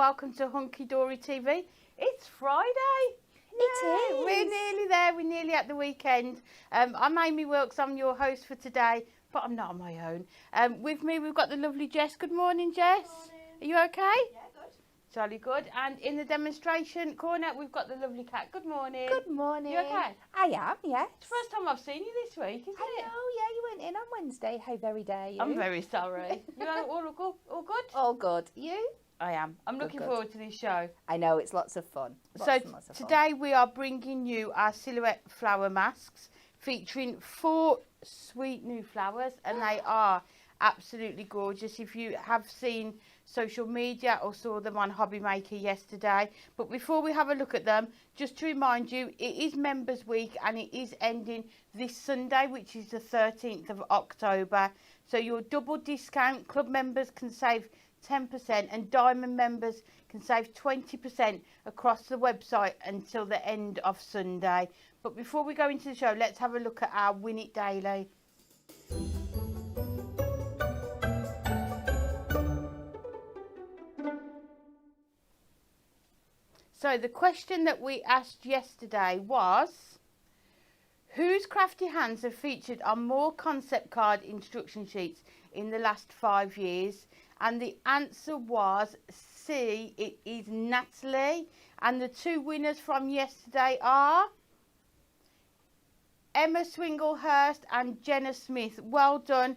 welcome to Hunky Dory TV. It's Friday. It is. We're nearly there. We're nearly at the weekend. I'm Amy Wilkes. I'm your host for today, but I'm not on my own. With me, we've got the lovely Jess. Good morning, Jess. Good morning. Are you okay? Yeah, good. Jolly good. And in the demonstration corner, we've got the lovely Cat. Good morning. Good morning. You okay? I am, yes. It's the first time I've seen you this week, isn't I it? know, yeah, you went in on Wednesday. How very dare you? I'm very sorry. You all good? All good. You? I am. I'm looking good. forward to this show. I know, it's lots of fun. Lots and lots of fun. Today we are bringing you our silhouette flower masks featuring 4 sweet new flowers, and they are absolutely gorgeous. If you have seen social media or saw them on Hobby Maker yesterday. But before we have a look at them, just to remind you, it is Members Week and it is ending this Sunday, which is the 13th of October. So your double discount, club members can save 10% and diamond members can save 20% across the website until the end of Sunday. But before we go into the show, let's have a look at our Win It Daily. So the question that we asked yesterday was, whose crafty hands have featured on more concept card instruction sheets in the last 5 years? And the answer was C, it is Natalie. And the 2 winners from yesterday are Emma Swinglehurst and Jenna Smith. Well done.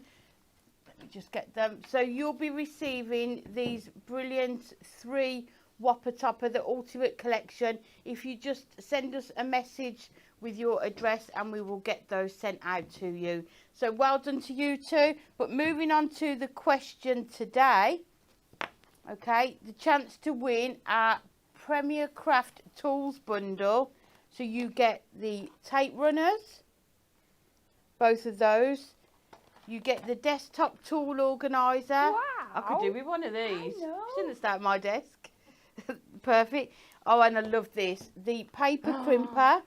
Let me just get them. So you'll be receiving these brilliant 3 Whopper Topper, the Ultimate Collection, if you just send us a message with your address and we will get those sent out to you. So well done to you two. But moving on to the question today, okay, the chance to win our Premier Craft Tools bundle. So you get the tape runners, both of those. You get the desktop tool organizer. Wow. I could do with one of these. I know. Shouldn't stay at my desk. Perfect. Oh, and I love this, the paper crimper.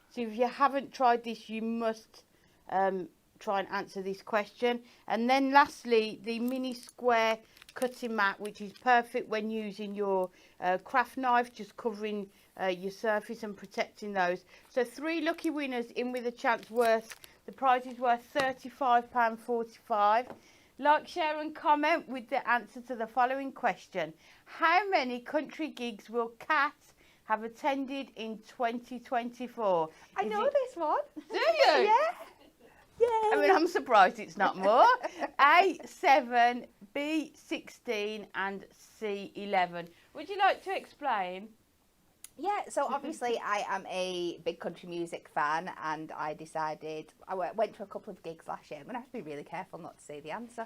So if you haven't tried this, you must try and answer this question. And then lastly, the mini square cutting mat, which is perfect when using your craft knife, just covering your surface and protecting those. So 3 lucky winners in with a chance worth, the prize is worth £35.45. Like, share and comment with the answer to the following question. How many country gigs will Kat have attended in 2024? I know this one. Do you? Yeah. Yeah. I mean, I'm surprised it's not more. A, 7, B, 16 and C, 11. Would you like to explain? Yeah, so obviously I am a big country music fan, and I decided, I went to a couple of gigs last year. I'm going to have to be really careful not to say the answer.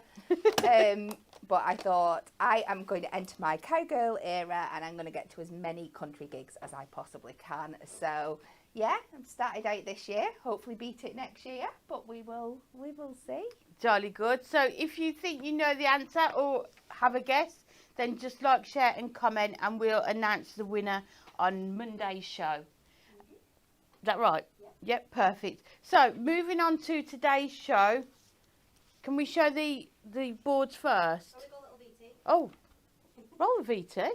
But I thought, I am going to enter my cowgirl era and I'm going to get to as many country gigs as I possibly can. So yeah, I've started out this year, hopefully beat it next year, but we will see. Jolly good. So if you think you know the answer or have a guess, then just like, share and comment and we'll announce the winner on Monday's show. Is that right? Yeah. Yep, perfect. So moving on to today's show, can we show the boards first? Oh, roll the VT.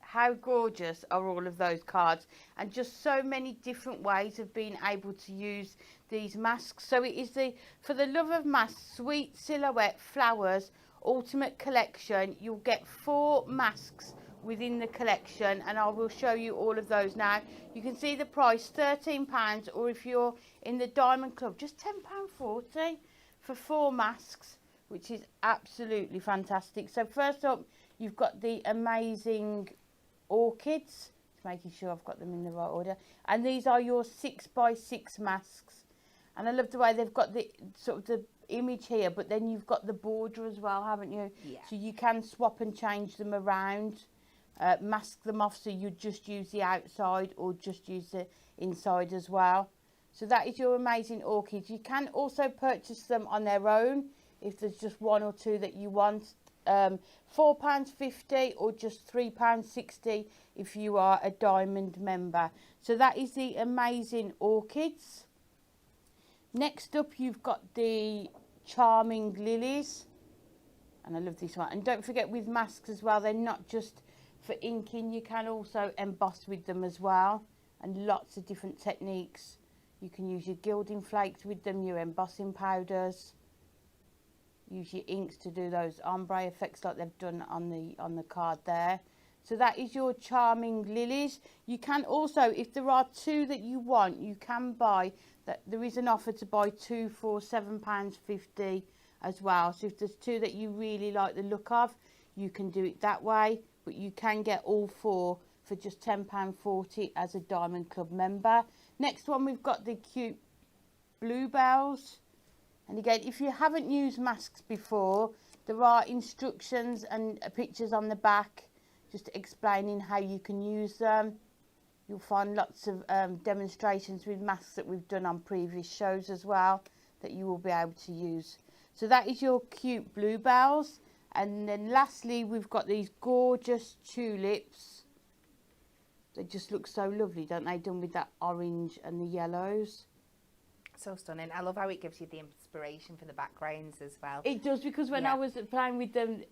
How gorgeous are all of those cards, and just so many different ways of being able to use these masks. So it is the For the Love of Masks Sweet Silhouette Flowers Ultimate Collection. You'll get 4 masks within the collection, and I will show you all of those now. You can see the price, £13, or if you're in the Diamond Club, just £10.40 for 4 masks, which is absolutely fantastic. So first up, you've got the amazing orchids, just making sure I've got them in the right order, and these are your 6x6 masks, and I love the way they've got the sort of the image here, but then you've got the border as well, haven't you? Yeah. So you can swap and change them around. mask them off, so you just use the outside or just use the inside as well. So that is your amazing orchids. You can also purchase them on their own if there's just one or two that you want. £4.50 or just £3.60 if you are a diamond member. So that is the amazing orchids. Next up, you've got the charming lilies, and I love this one. And don't forget, with masks as well, they're not just for inking, you can also emboss with them as well, and lots of different techniques. You can use your gilding flakes with them, your embossing powders, use your inks to do those ombre effects like they've done on the card there. So that is your charming lilies. You can also, if there are two that you want, you can buy that. There is an offer to buy two for £7.50 as well. So if there's two that you really like the look of, you can do it that way. But you can get all four for just £10.40 as a Diamond Club member. Next one, we've got the cute bluebells. And again, if you haven't used masks before, there are instructions and pictures on the back just explaining how you can use them. You'll find lots of demonstrations with masks that we've done on previous shows as well that you will be able to use. So that is your cute bluebells. And then lastly, we've got these gorgeous tulips. They just look so lovely, don't they, done with that orange and the yellows. So stunning. I love how it gives you the inspiration for the backgrounds as well. It does, because when I was playing with them,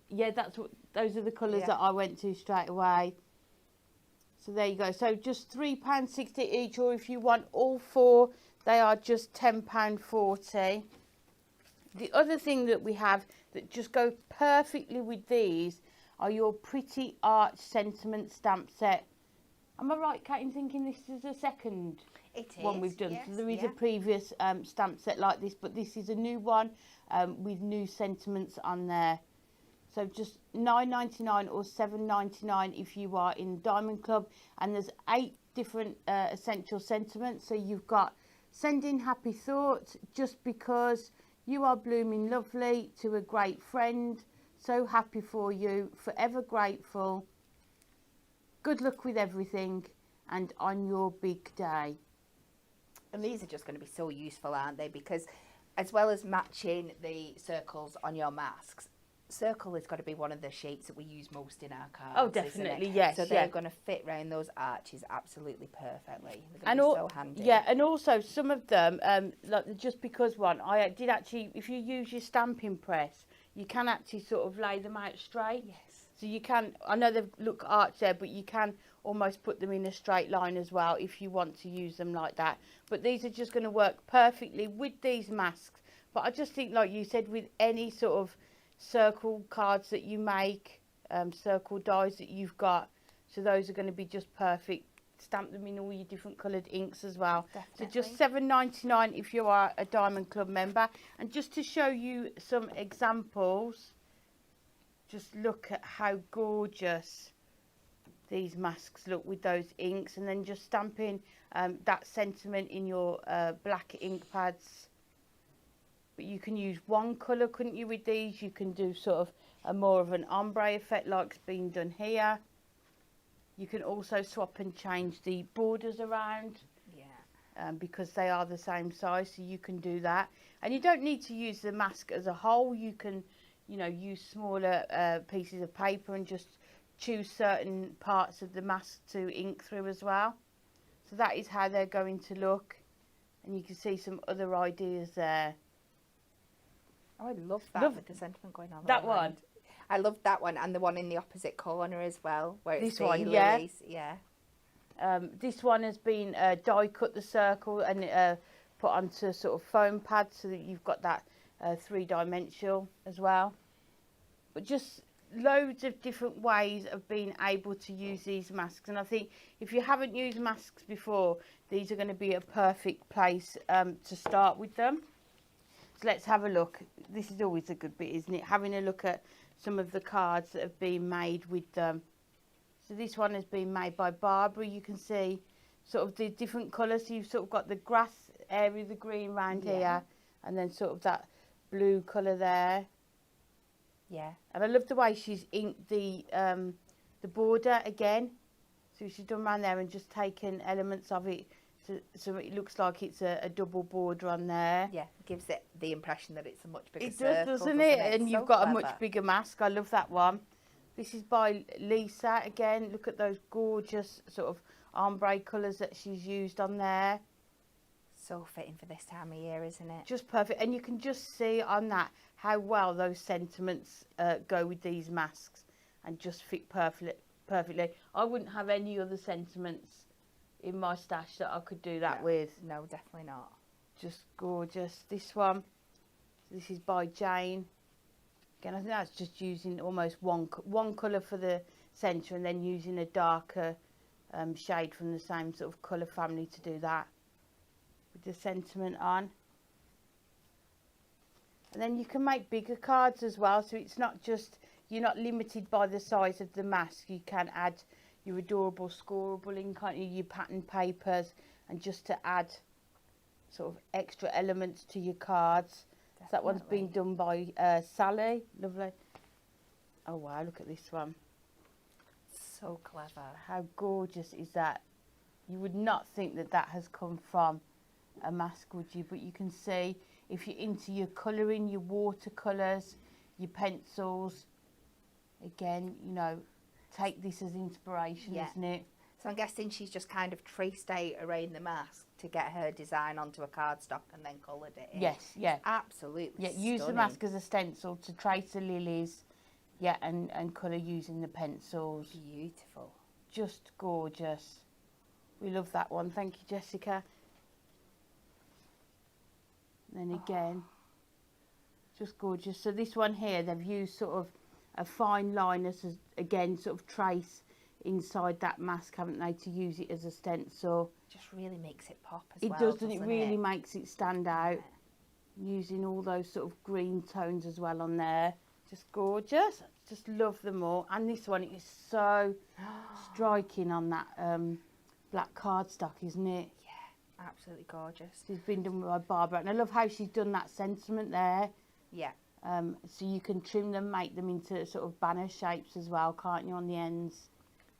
those are the colours that I went to straight away. So there you go. So just £3.60 each, or if you want all four, they are just £10.40. The other thing that we have that just go perfectly with these are your Pretty Arch Sentiment stamp set. Am I right, Kate, in thinking this is the second one we've done? Yes, So there is a previous stamp set like this, but this is a new one with new sentiments on there. So just £9.99 or £7.99 if you are in Diamond Club. And there's 8 different essential sentiments. So you've got sending happy thoughts, just because you are blooming lovely, to a great friend, so happy for you, forever grateful, good luck with everything, and on your big day. And these are just going to be so useful, aren't they? Because as well as matching the circles on your masks, circle is got to be one of the shapes that we use most in our cards. Oh, definitely, yes. So they're going to fit around those arches absolutely perfectly. They're And be so handy. Yeah, and also some of them, like the Just Because one, I did actually, if you use your stamping press, you can actually sort of lay them out straight. Yes. So you can, I know they look arched there, but you can almost put them in a straight line as well if you want to use them like that. But these are just going to work perfectly with these masks. But I just think, like you said, with any sort of circle cards that you make, circle dies that you've got, so those are going to be just perfect. Stamp them in all your different coloured inks as well. Definitely. So just £7.99 if you are a Diamond Club member. And just to show you some examples, just look at how gorgeous these masks look with those inks, and then just stamping that sentiment in your black ink pads. But you can use one colour, couldn't you, with these? You can do sort of a more of an ombre effect like's been done here. You can also swap and change the borders around. Yeah. Because they are the same size, so you can do that. And you don't need to use the mask as a whole. You can, you know, use smaller pieces of paper and just choose certain parts of the mask to ink through as well. So that is how they're going to look. And you can see some other ideas there. Oh, I love that with the sentiment going on. That one. I love that one, and the one in the opposite corner as well, where it's this the one, lilies. Yeah. This one has been die cut the circle and put onto sort of foam pads, so that you've got that 3-dimensional as well. But just loads of different ways of being able to use these masks. And I think if you haven't used masks before, these are going to be a perfect place to start with them. So let's have a look. This is always a good bit, isn't it? Having a look at some of the cards that have been made with them. So this one has been made by Barbara. You can see sort of the different colours. So you've sort of got the grass area, the green round here, and then sort of that blue colour there. Yeah. And I love the way she's inked the the border again. So she's done around there and just taken elements of it so it looks like it's a double border on there. Yeah, it gives it the impression that it's a much bigger It circle, does, doesn't it? And So you've got a clever. much bigger mask. I love that one. This is by Lisa again. Look at those gorgeous sort of ombre colours that she's used on there. So fitting for this time of year, isn't it? Just perfect. And you can just see on that how well those sentiments go with these masks and just fit perfectly. I wouldn't have any other sentiments in my stash that I could do that with. No, definitely not. Just gorgeous. This one, this is by Jane. Again, I think that's just using almost one colour for the centre and then using a darker shade from the same sort of colour family to do that with the sentiment on. And then you can make bigger cards as well, so it's not just, you're not limited by the size of the mask. You can add your adorable scoreable ink, can't you, your pattern papers, and just to add sort of extra elements to your cards. So that one's been done by Sally. Lovely. Oh wow, look at this one. So clever. How gorgeous is that? You would not think that that has come from a mask, would you? But you can see, if you're into your colouring, your watercolours, your pencils, again, you know, take this as inspiration, isn't it? So I'm guessing she's just kind of traced out around the mask to get her design onto a cardstock and then coloured it in. Yes, yeah. Absolutely Yeah, use the stunning. mask as a stencil to trace the lilies, yeah, and colour using the pencils. Beautiful. Just gorgeous. We love that one. Thank you, Jessica. And then again, just gorgeous. So this one here, they've used sort of a fine line as again, sort of trace inside that mask, haven't they, to use it as a stencil. Just really makes it pop as It well, does, and it really makes it stand out. Using all those sort of green tones as well on there. Just gorgeous. Just love them all. And this one is so striking on that black cardstock, isn't it? Yeah, absolutely gorgeous. She's been done by Barbara, and I love how she's done that sentiment there. Yeah. So you can trim them, make them into sort of banner shapes as well, can't you, on the ends?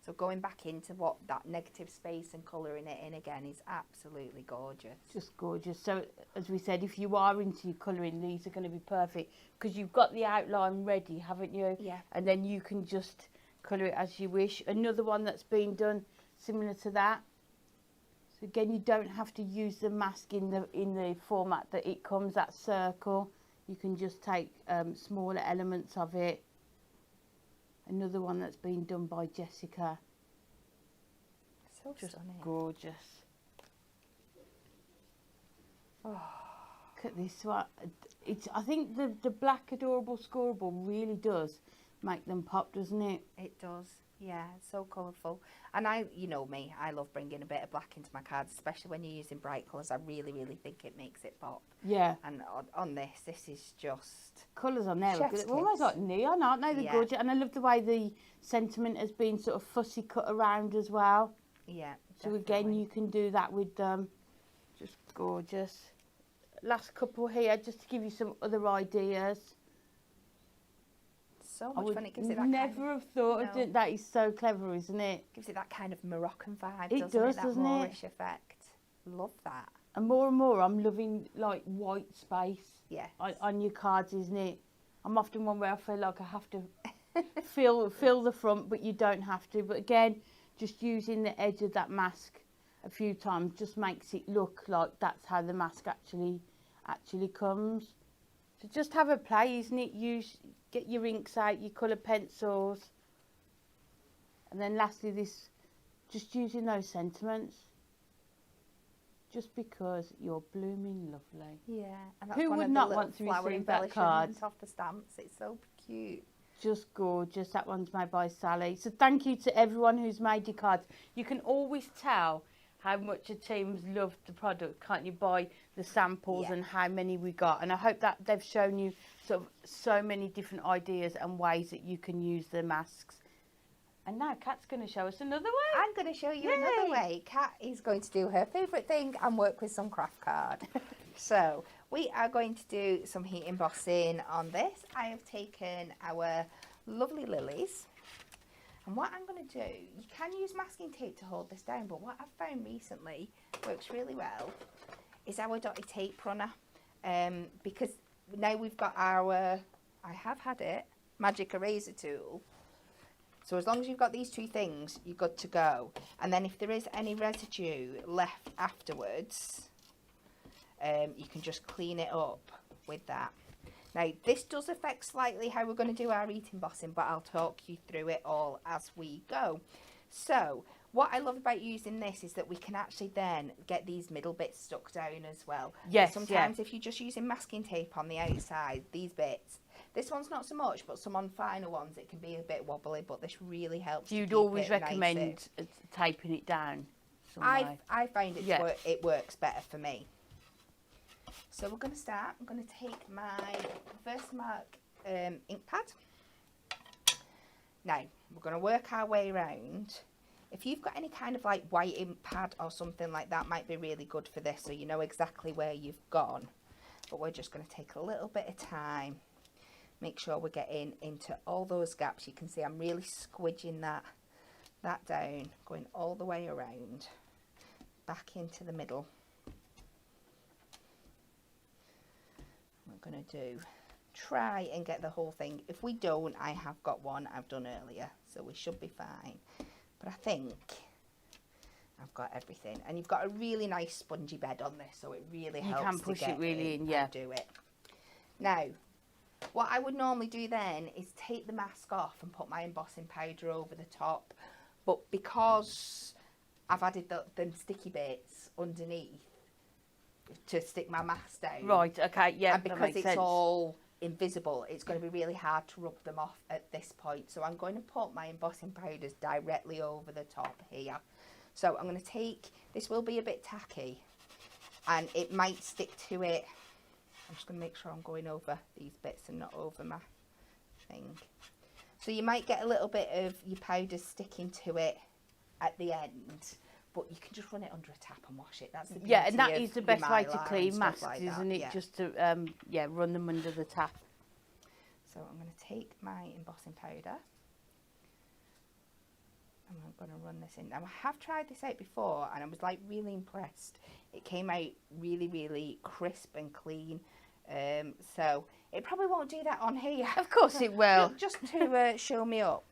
So going back into what that negative space and colouring it in again is absolutely gorgeous. Just gorgeous. So as we said, if you are into your colouring, these are going to be perfect because you've got the outline ready, haven't you? Yeah. And then you can just colour it as you wish. Another one that's been done similar to that. So again, you don't have to use the mask in the format that it comes, that circle. You can just take smaller elements of it. Another one that's been done by Jessica. So Just stunning. gorgeous. Oh, look at this one. I think the black adorable scoreable really does make them pop, doesn't it? It does. Yeah, so colourful. And you know me, I love bringing a bit of black into my cards, especially when you're using bright colours. I really, really think it makes it pop. Yeah. And on this is just... Colours on there are Chef's good. They're almost like neon, aren't they? They're Yeah. gorgeous. And I love the way the sentiment has been sort of fussy cut around as well. Yeah, So again, definitely. you can do that with them. Just gorgeous. Last couple here, just to give you some other ideas. So I much would fun. It gives it that never kind have thought of No. it. That is so clever, isn't it? gives it that kind of Moroccan vibe, It doesn't does, it? That doesn't it? Moorish effect. Love that. And more, I'm loving like white space Yes. on your cards, isn't it? I'm often one where I feel like I have to fill the front, but you don't have to. But again, just using the edge of that mask a few times just makes it look like that's how the mask actually comes. So just have a play, isn't it? Get your inks out, your colour pencils, and then lastly this, just using those sentiments. Just because you're blooming lovely. Yeah. And that's Who one would of the not little want to flower receive that card? embellishments off the stamps. It's so cute. Just gorgeous. That one's made by Sally. So thank you to everyone who's made your cards. You can always tell how much a team's loved the product, can't you, by the samples Yeah. and how many we got. And I hope that they've shown you sort of so many different ideas and ways that you can use the masks. And now Kat's going to show us another way. I'm going to show you Yay. another way. Kat is going to do her favourite thing and work with some craft card. So we are going to do some heat embossing on this. I have taken our lovely lilies And what I'm going to do, you can use masking tape to hold this down, but what I've found recently works really well is our dotty tape runner. Because now we've got our, I have had it, magic eraser tool. So as long as you've got these two things, you're good to go. And then if there is any residue left afterwards, you can just clean it up with that. Now, this does affect slightly how we're going to do our embossing, but I'll talk you through it all as we go. So, what I love about using this is that we can actually then get these middle bits stuck down as well. Yes, sometimes if you're just using masking tape on the outside, these bits, this one's not so much, but some on finer ones, it can be a bit wobbly, but this really helps. You'd always recommend taping it down some way. I find it works better for me. So we're going to start. I'm going to take my Versamark ink pad. Now, we're going to work our way around. If you've got any kind of like white ink pad or something like that, might be really good for this, so you know exactly where you've gone. But we're just going to take a little bit of time. Make sure we're getting into all those gaps. You can see I'm really squidging that down, going all the way around, back into the middle. We're going to try and get the whole thing. If we don't, I have got one I've done earlier, so we should be fine. But I think I've got everything. And you've got a really nice spongy bed on this, so it really helps. You can push it really in, yeah. Do it. Now, what I would normally do then is take the mask off and put my embossing powder over the top. But because I've added them sticky bits underneath to stick my mask down. Right, okay, yeah, and because that makes it's sense. all invisible, it's going to be really hard to rub them off at this point. So I'm going to put my embossing powders directly over the top here. So I'm going to take, this will be a bit tacky and it might stick to it. I'm just going to make sure I'm going over these bits and not over my thing. So you might get a little bit of your powders sticking to it at the end, but you can just run it under a tap and wash it. That's the beauty and that of is the best way to Mylar clean and stuff masks, like isn't that. it? Yeah. Just to run them under the tap. So I'm going to take my embossing powder and I'm going to run this in. Now I have tried this out before and I was like really impressed. It came out really, really crisp and clean. So it probably won't do that on here. Of course it will. Just to show me up.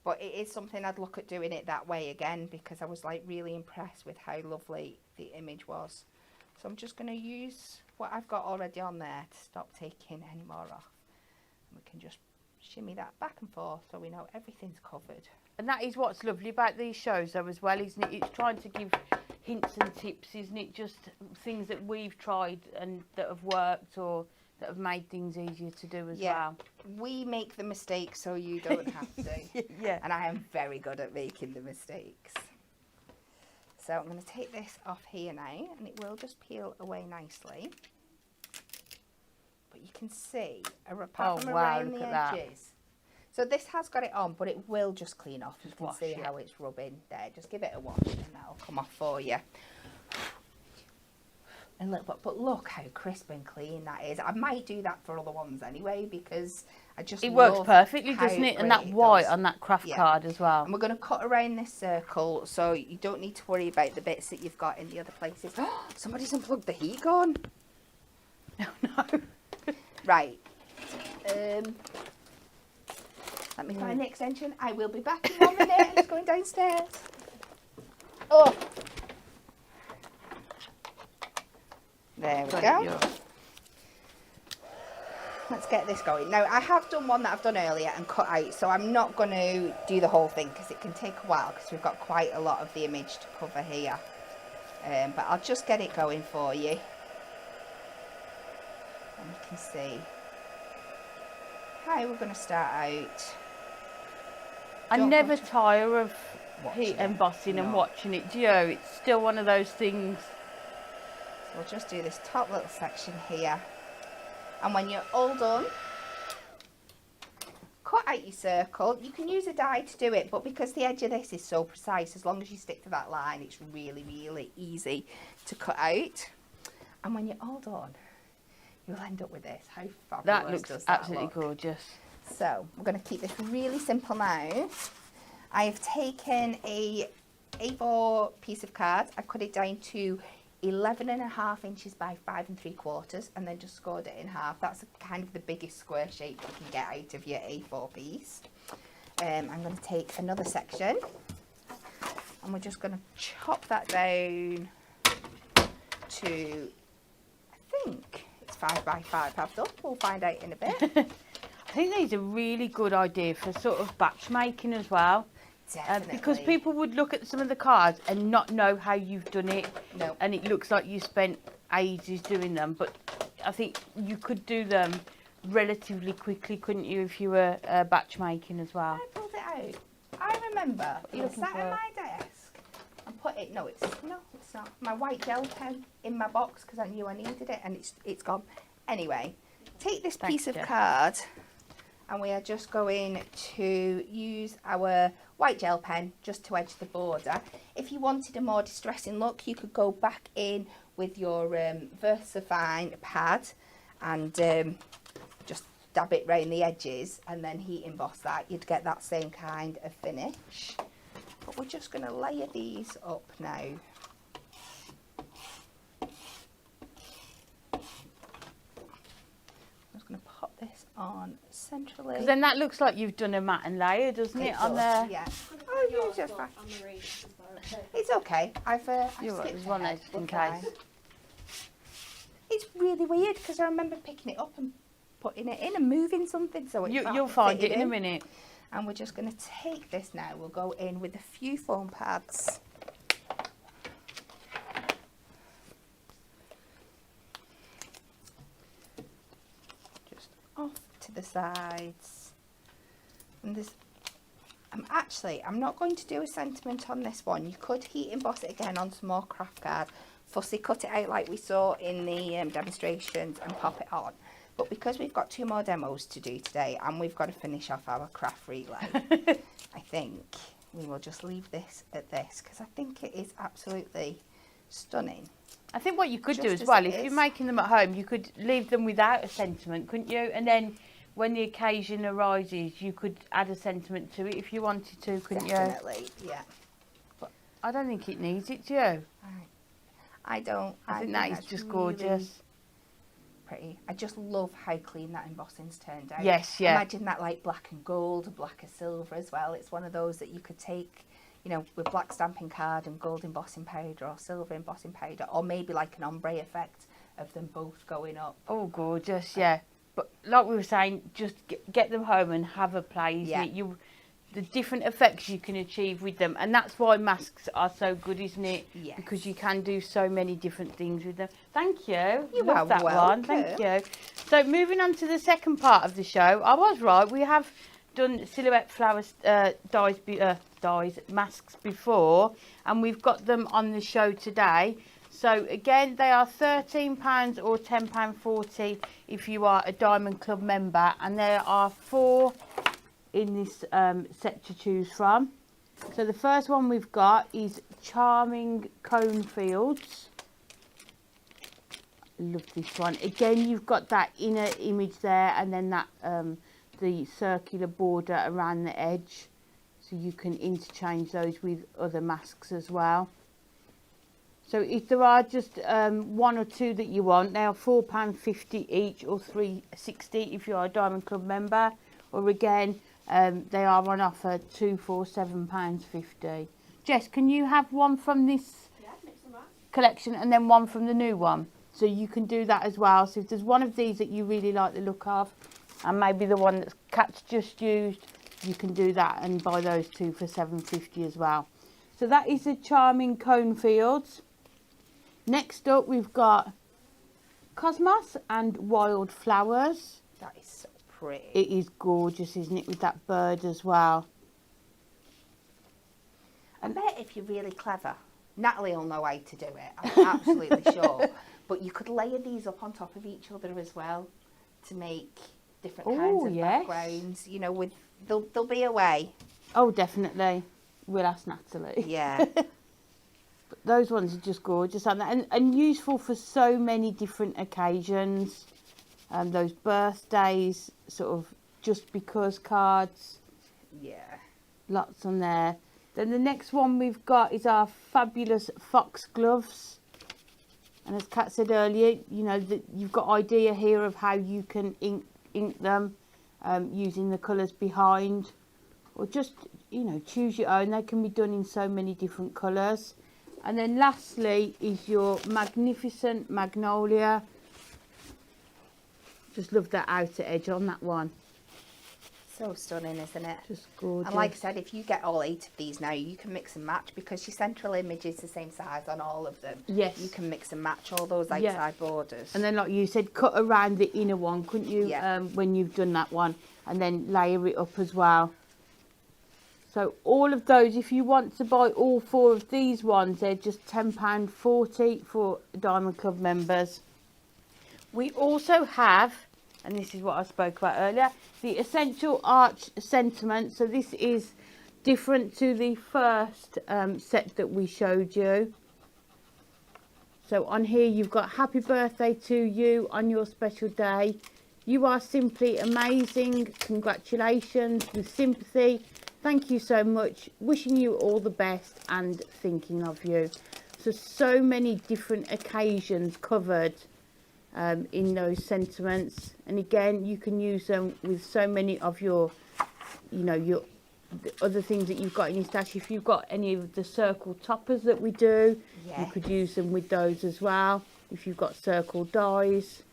But it is something I'd look at doing it that way again, because I was like really impressed with how lovely the image was. So I'm just going to use what I've got already on there to stop taking any more off. And we can just shimmy that back and forth so we know everything's covered. And that is what's lovely about these shows though as well, isn't it? It's trying to give hints and tips, isn't it? Just things that we've tried and that have worked or that have made things easier to do as well. We make the mistakes so you don't have to. Yeah. And I am very good at making the mistakes. So I'm going to take this off here now and it will just peel away nicely. But you can see, apart from around the edges. So this has got it on, but it will just clean off. You can see how it's rubbing there. Just give it a wash and that'll come off for you. A little bit, but look how crisp and clean that is. I might do that for other ones anyway, because I just it works perfectly, doesn't it? And that white on that craft card as well. And we're going to cut around this circle, so you don't need to worry about the bits that you've got in the other places. Oh, somebody's unplugged the heat gun. No, no. Right. Let me find the extension. I will be back in 1 minute. I'm just going downstairs. Oh. There we go. Let's get this going. Now, I have done one that I've done earlier and cut out, so I'm not going to do the whole thing because it can take a while because we've got quite a lot of the image to cover here. But I'll just get it going for you. And you can see how we're going to start out. I never tire of heat embossing and watching it, do you? It's still one of those things. So we'll just do this top little section here. And when you're all done, cut out your circle. You can use a die to do it, but because the edge of this is so precise, as long as you stick to that line, it's really, really easy to cut out. And when you're all done, you'll end up with this. How fabulous That looks does that absolutely look? gorgeous. So we're going to keep this really simple now. I've taken a A4 piece of card. I cut it down to 11.5 inches by 5 3/4 and then just scored it in half. That's kind of the biggest square shape you can get out of your A4 piece. I'm going to take another section and we're just going to chop that down to, I think it's 5 by 5 I've done. We'll find out in a bit. I think these are really good idea for sort of batch making as well. Definitely. Because people would look at some of the cards and not know how you've done it. No. And it looks like you spent ages doing them. But I think you could do them relatively quickly, couldn't you, if you were batch making as well? I pulled it out. I remember it was sat for at it? my desk and put it, no it's not. My white gel pen in my box because I knew I needed it and it's gone. Anyway, take this piece of Jess. card and we are just going to use our white gel pen just to edge the border. If you wanted a more distressing look, you could go back in with your VersaFine pad and just dab it round the edges and then heat emboss that. You'd get that same kind of finish. But we're just going to layer these up now. I'm just going to pop this on centrally. Because then that looks like you've done a matte and layer, doesn't it, on does, there? yeah. Oh, you just it's okay. I've You're right, skipped there's one ahead. there in We're fine. case. It's really weird because I remember picking it up and putting it in and moving something so You'll find it in a minute. And we're just going to take this now. We'll go in with a few foam pads. Just off to the sides. And this, I'm not going to do a sentiment on this one. You could heat emboss it again on some more craft card. Fussy cut it out like we saw in the demonstrations and pop it on. But because we've got 2 more demos to do today and we've got to finish off our craft relay, I think we will just leave this at this because I think it is absolutely stunning. I think what you could do Just as as well, it if you're is. making them at home, you could leave them without a sentiment, couldn't you? And then when the occasion arises, you could add a sentiment to it if you wanted to, couldn't you? Definitely, yeah. But I don't think it needs it, do you? I don't. I think that is that's just really gorgeous. Pretty. I just love how clean that embossing's turned out. Yes, yeah. Imagine that like black and gold, black and silver as well. It's one of those that you could take, you know, with black stamping card and gold embossing powder or silver embossing powder, or maybe like an ombre effect of them both going up. Oh, gorgeous, yeah. But like we were saying, just get them home and have a play. Isn't Yeah. it? The different effects you can achieve with them, and that's why masks are so good, isn't it? Yes. Because you can do so many different things with them. Thank you. You Love are that one. Thank welcome. you. So moving on to the second part of the show, I was right. We have done silhouette flowers dies masks before, and we've got them on the show today. So again, they are £13 or £10.40 if you are a Diamond Club member, and there are 4 in this set to choose from. So the first one we've got is Charming Conefields. Love this one. Again, you've got that inner image there, and then that the circular border around the edge, so you can interchange those with other masks as well. So if there are just 1 or 2 that you want, they are £4.50 each or £3.60 if you are a Diamond Club member. Or again, they are on offer 2 for £7.50. Jess, can you have one from this collection and then one from the new one? So you can do that as well. So if there's one of these that you really like the look of, and maybe the one that Kat's just used, you can do that and buy those 2 for £7.50 as well. So that is the Charming Conefields. Next up, we've got Cosmos and Wild Flowers. That is so pretty. It is gorgeous, isn't it, with that bird as well. I bet if you're really clever, Natalie will know how to do it. I'm absolutely sure. But you could layer these up on top of each other as well to make different kinds Oh, of yes. backgrounds. You know, with there'll be a way. Oh, definitely. We'll ask Natalie. Yeah. But those ones are just gorgeous, aren't they? And useful for so many different occasions. Those birthdays, sort of Just Because cards. Yeah. Lots on there. Then the next one we've got is our fabulous fox gloves. And as Kat said earlier, you know, that you've got idea here of how you can ink them using the colours behind. Or just, you know, choose your own. They can be done in so many different colours. And then lastly is your magnificent magnolia. Just love that outer edge on that one. So stunning, isn't it? Just gorgeous. And like I said, if you get all 8 of these now, you can mix and match because your central image is the same size on all of them. Yes. You can mix and match all those outside borders. And then, like you said, cut around the inner one, couldn't you? Yeah. When you've done that one, and then layer it up as well. So all of those, if you want to buy all 4 of these ones, they're just £10.40 for Diamond Club members. We also have, and this is what I spoke about earlier, the Essential Arch Sentiment. So this is different to the first set that we showed you. So on here you've got happy birthday to you on your special day. You are simply amazing. Congratulations, with sympathy. Thank you so much. Wishing you all the best and thinking of you. So many different occasions covered in those sentiments, and again you can use them with so many of your, you know, your the other things that you've got in your stash. If you've got any of the circle toppers that we do, you could use them with those as well. If you've got circle dies.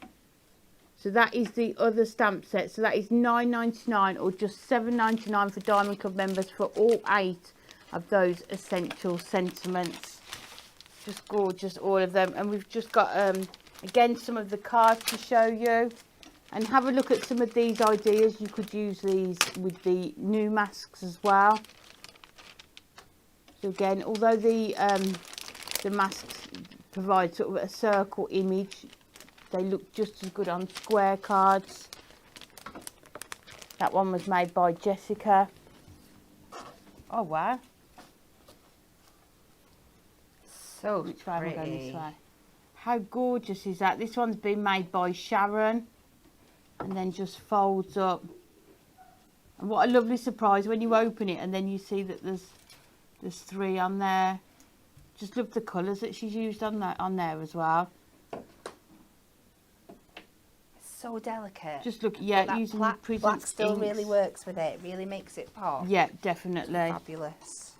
So that is the other stamp set. So that is £9.99 or just £7.99 for Diamond Club members for all 8 of those essential sentiments. Just gorgeous, all of them. And we've just got again some of the cards to show you, and have a look at some of these ideas. You could use these with the new masks as well. So again, although the masks provide sort of a circle image, they look just as good on square cards. That one was made by Jessica. Oh wow. So Which way am I going pretty. this way? How gorgeous is that? This one's been made by Sharon and then just folds up. And what a lovely surprise when you open it and then you see that there's 3 on there. Just love the colours that she's used on there as well. So delicate. Just look, But using that the black still inks. really works with it. Really makes it pop. Yeah, definitely. Fabulous.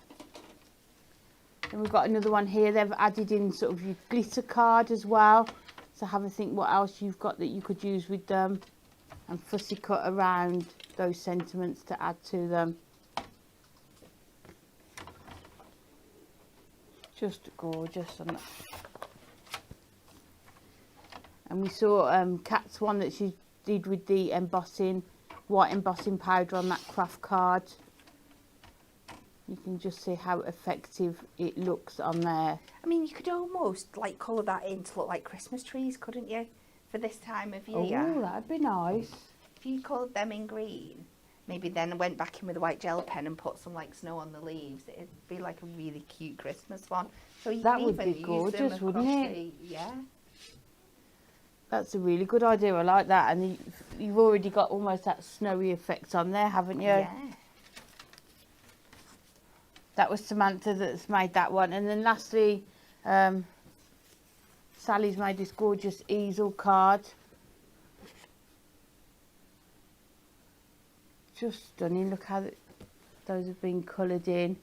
And we've got another one here. They've added in sort of your glitter card as well. So have a think what else you've got that you could use with them. And fussy cut around those sentiments to add to them. Just gorgeous on that. And we saw Kat's one that she did with the embossing, white embossing powder on that craft card. You can just see how effective it looks on there. I mean, you could almost like colour that in to look like Christmas trees, couldn't you? For this time of year. Oh, that'd be nice. If you coloured them in green, maybe then went back in with a white gel pen and put some like snow on the leaves, it'd be like a really cute Christmas one. So you That can would even be use gorgeous, them wouldn't across it? Yeah. That's a really good idea. I like that. And you've already got almost that snowy effect on there, haven't you? Yeah. That was Samantha that's made that one. And then lastly, Sally's made this gorgeous easel card. Just stunning. Look how those have been coloured in.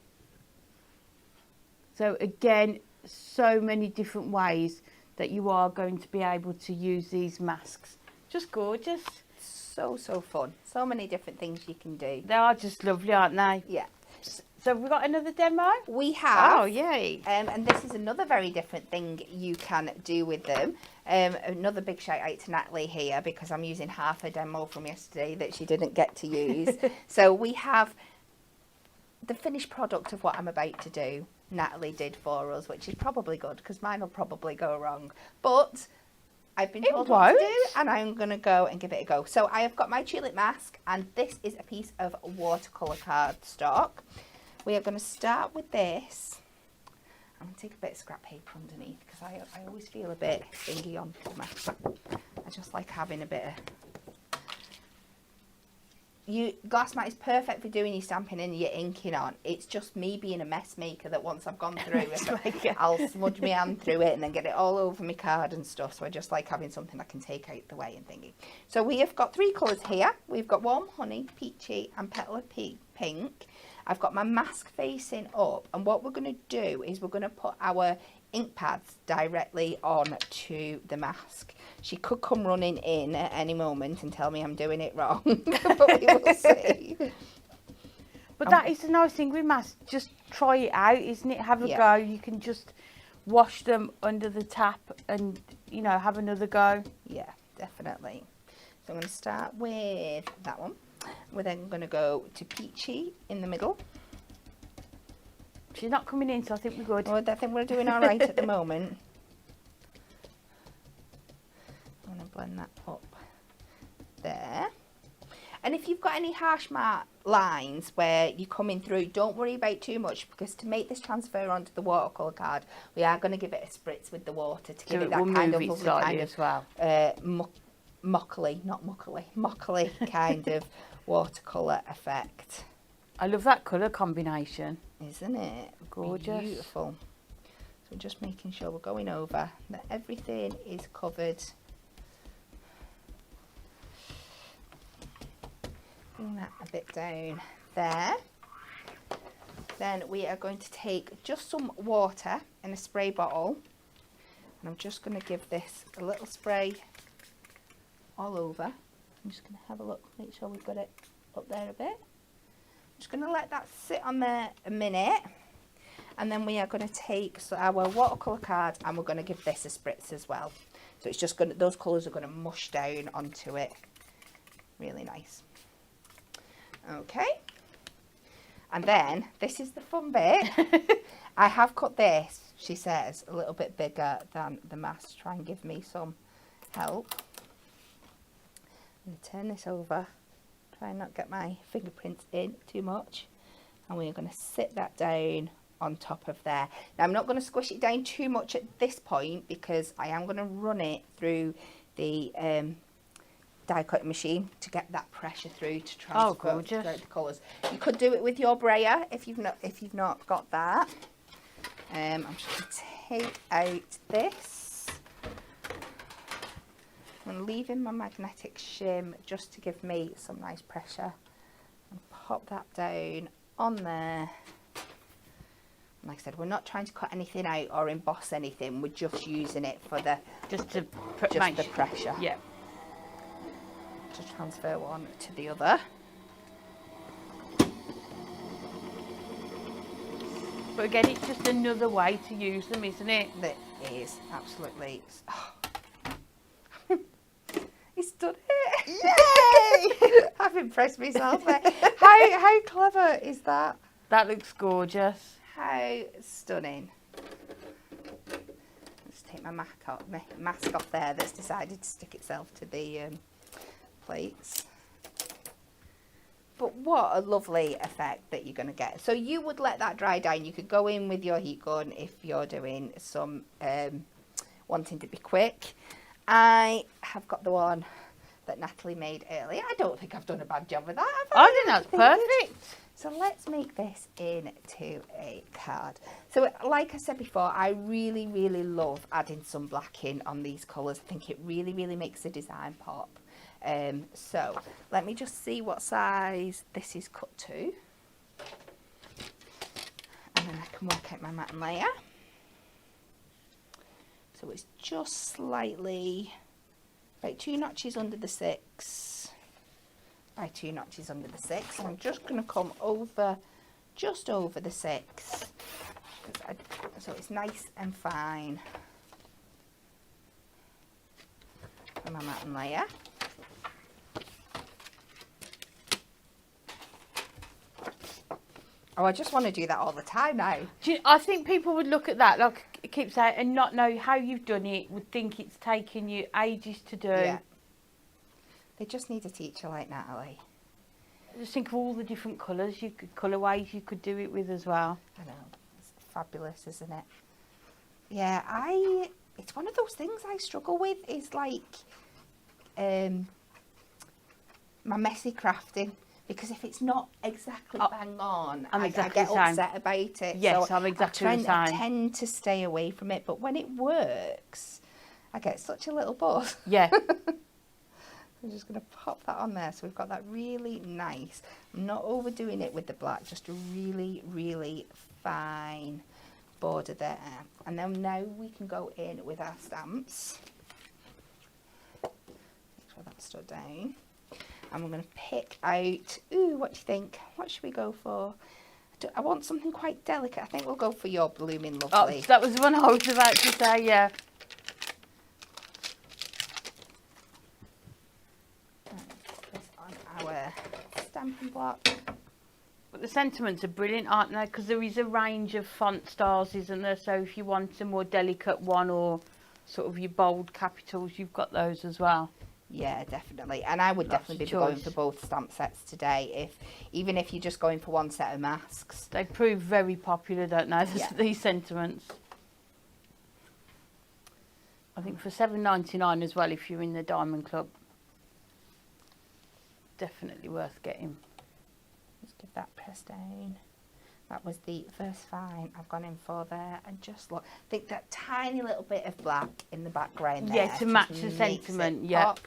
So again, so many different ways that you are going to be able to use these masks. Just gorgeous. So fun. So many different things you can do. They are just lovely, aren't they? Yeah. So have we got another demo? We have. Oh, yay. And this is another very different thing you can do with them. Another big shout out to Natalie here because I'm using half a demo from yesterday that she didn't get to use. So we have the finished product of what I'm about to do. Natalie did for us, which is probably good because mine will probably go wrong. But I've been told what to do and I'm going to go and give it a go. So I have got my tulip mask and this is a piece of watercolour cardstock. We are going to start with this. I'm going to take a bit of scrap paper underneath because I always feel a bit stingy on my. I just like having a bit of... glass mat is perfect for doing your stamping and your inking on. It's just me being a mess maker that once I've gone through it, I'll smudge my hand through it and then get it all over my card and stuff. So I just like having something I can take out the way and thingy. So we have got 3 colours here. We've got Warm Honey, Peachy and Petal of Pink. I've got my mask facing up, and what we're going to do is we're going to put our ink pads directly on to the mask. She could come running in at any moment and tell me I'm doing it wrong, but we will see. But that is the nice thing with masks. Just try it out, isn't it? Have a go. You can just wash them under the tap and, you know, have another go. Yeah, definitely. So I'm going to start with that one. We're then going to go to Peachy in the middle. She's not coming in, so I think we're good. Well, I think we're doing all right at the moment. I'm going to blend that up there. And if you've got any harsh lines where you're coming through, don't worry about too much, because to make this transfer onto the watercolour card, we are going to give it a spritz with the water to give it that kind of lovely kind of as well. mockly kind of watercolour effect. I love that colour combination. Isn't it? Gorgeous. Beautiful. So just making sure we're going over that everything is covered. Bring that a bit down there. Then we are going to take just some water in a spray bottle, and I'm just going to give this a little spray all over. I'm just going to have a look, make sure we've got it up there a bit. I'm just going to let that sit on there a minute, and then we are going to take our watercolour card and we're going to give this a spritz as well. So it's just going to, those colours are going to mush down onto it. Really nice. Okay. And then, this is the fun bit. I have cut this, she says, a little bit bigger than the mask to try and give me some help. I'm going to turn this over, try and not get my fingerprints in too much. And we're going to sit that down on top of there. Now, I'm not going to squish it down too much at this point, because I am going to run it through the die cutting machine to get that pressure through to transfer the colours. You could do it with your brayer if you've not got that. I'm just going to take out this. I'm leaving my magnetic shim just to give me some nice pressure, and pop that down on there. And like I said, we're not trying to cut anything out or emboss anything. We're just using it for the the pressure. Yeah. To transfer one to the other. But again, it's just another way to use them, isn't it? It is, absolutely. Oh. He's done it! Yay! I've impressed myself there. How clever is that? That looks gorgeous. How stunning. Let's take my mask off there that's decided to stick itself to the plates. But what a lovely effect that you're going to get. So you would let that dry down. You could go in with your heat gun if you're doing some wanting to be quick. I have got the one that Natalie made earlier. I don't think I've done a bad job with that. I think that's perfect. So let's make this into a card. So like I said before, I really, really love adding some black in on these colours. I think it really, really makes the design pop. So let me just see what size this is cut to, and then I can work out my mat and layer. So it's just slightly, about 2 notches under the 6 by 2 notches under the 6, and I'm just going to come over, just over the 6, so it's nice and fine for my mat and layer. Oh, I just want to do that all the time now. I think people would look at that, like it keeps saying, and not know how you've done it, would think it's taken you ages to do. Yeah. They just need a teacher like Natalie. Just think of all the different colours, colourways you could do it with as well. I know. It's fabulous, isn't it? Yeah, it's one of those things I struggle with, is like my messy crafting. Because if it's not exactly bang on, I'm I exactly get the same. upset about it. Yes, so I'm exactly the I same. tend to stay away from it, but when it works, I get such a little buzz. Yeah. I'm just going to pop that on there. So we've got that really nice. I'm not overdoing it with the black, just a really, really fine border there. And then now we can go in with our stamps. Make sure that's stood down. And we're going to pick out, ooh, what do you think? What should we go for? I want something quite delicate. I think we'll go for your Blooming Lovely. Oh, that was the one I was about to say, yeah. Put this on our stamping block. But the sentiments are brilliant, aren't they? Because there is a range of font styles, isn't there? So if you want a more delicate one or sort of your bold capitals, you've got those as well. Yeah, definitely. And I would Lots definitely of be going choice. for both stamp sets today, even if you're just going for one set of masks. They prove very popular, don't they, Yeah. these sentiments. I think for $7.99 as well, if you're in the Diamond Club. Definitely worth getting. Just give that press down. That was the first fine I've gone in for there. And just look, I think that tiny little bit of black in the background there. Yeah, to match just the makes sentiment, it yeah. pop.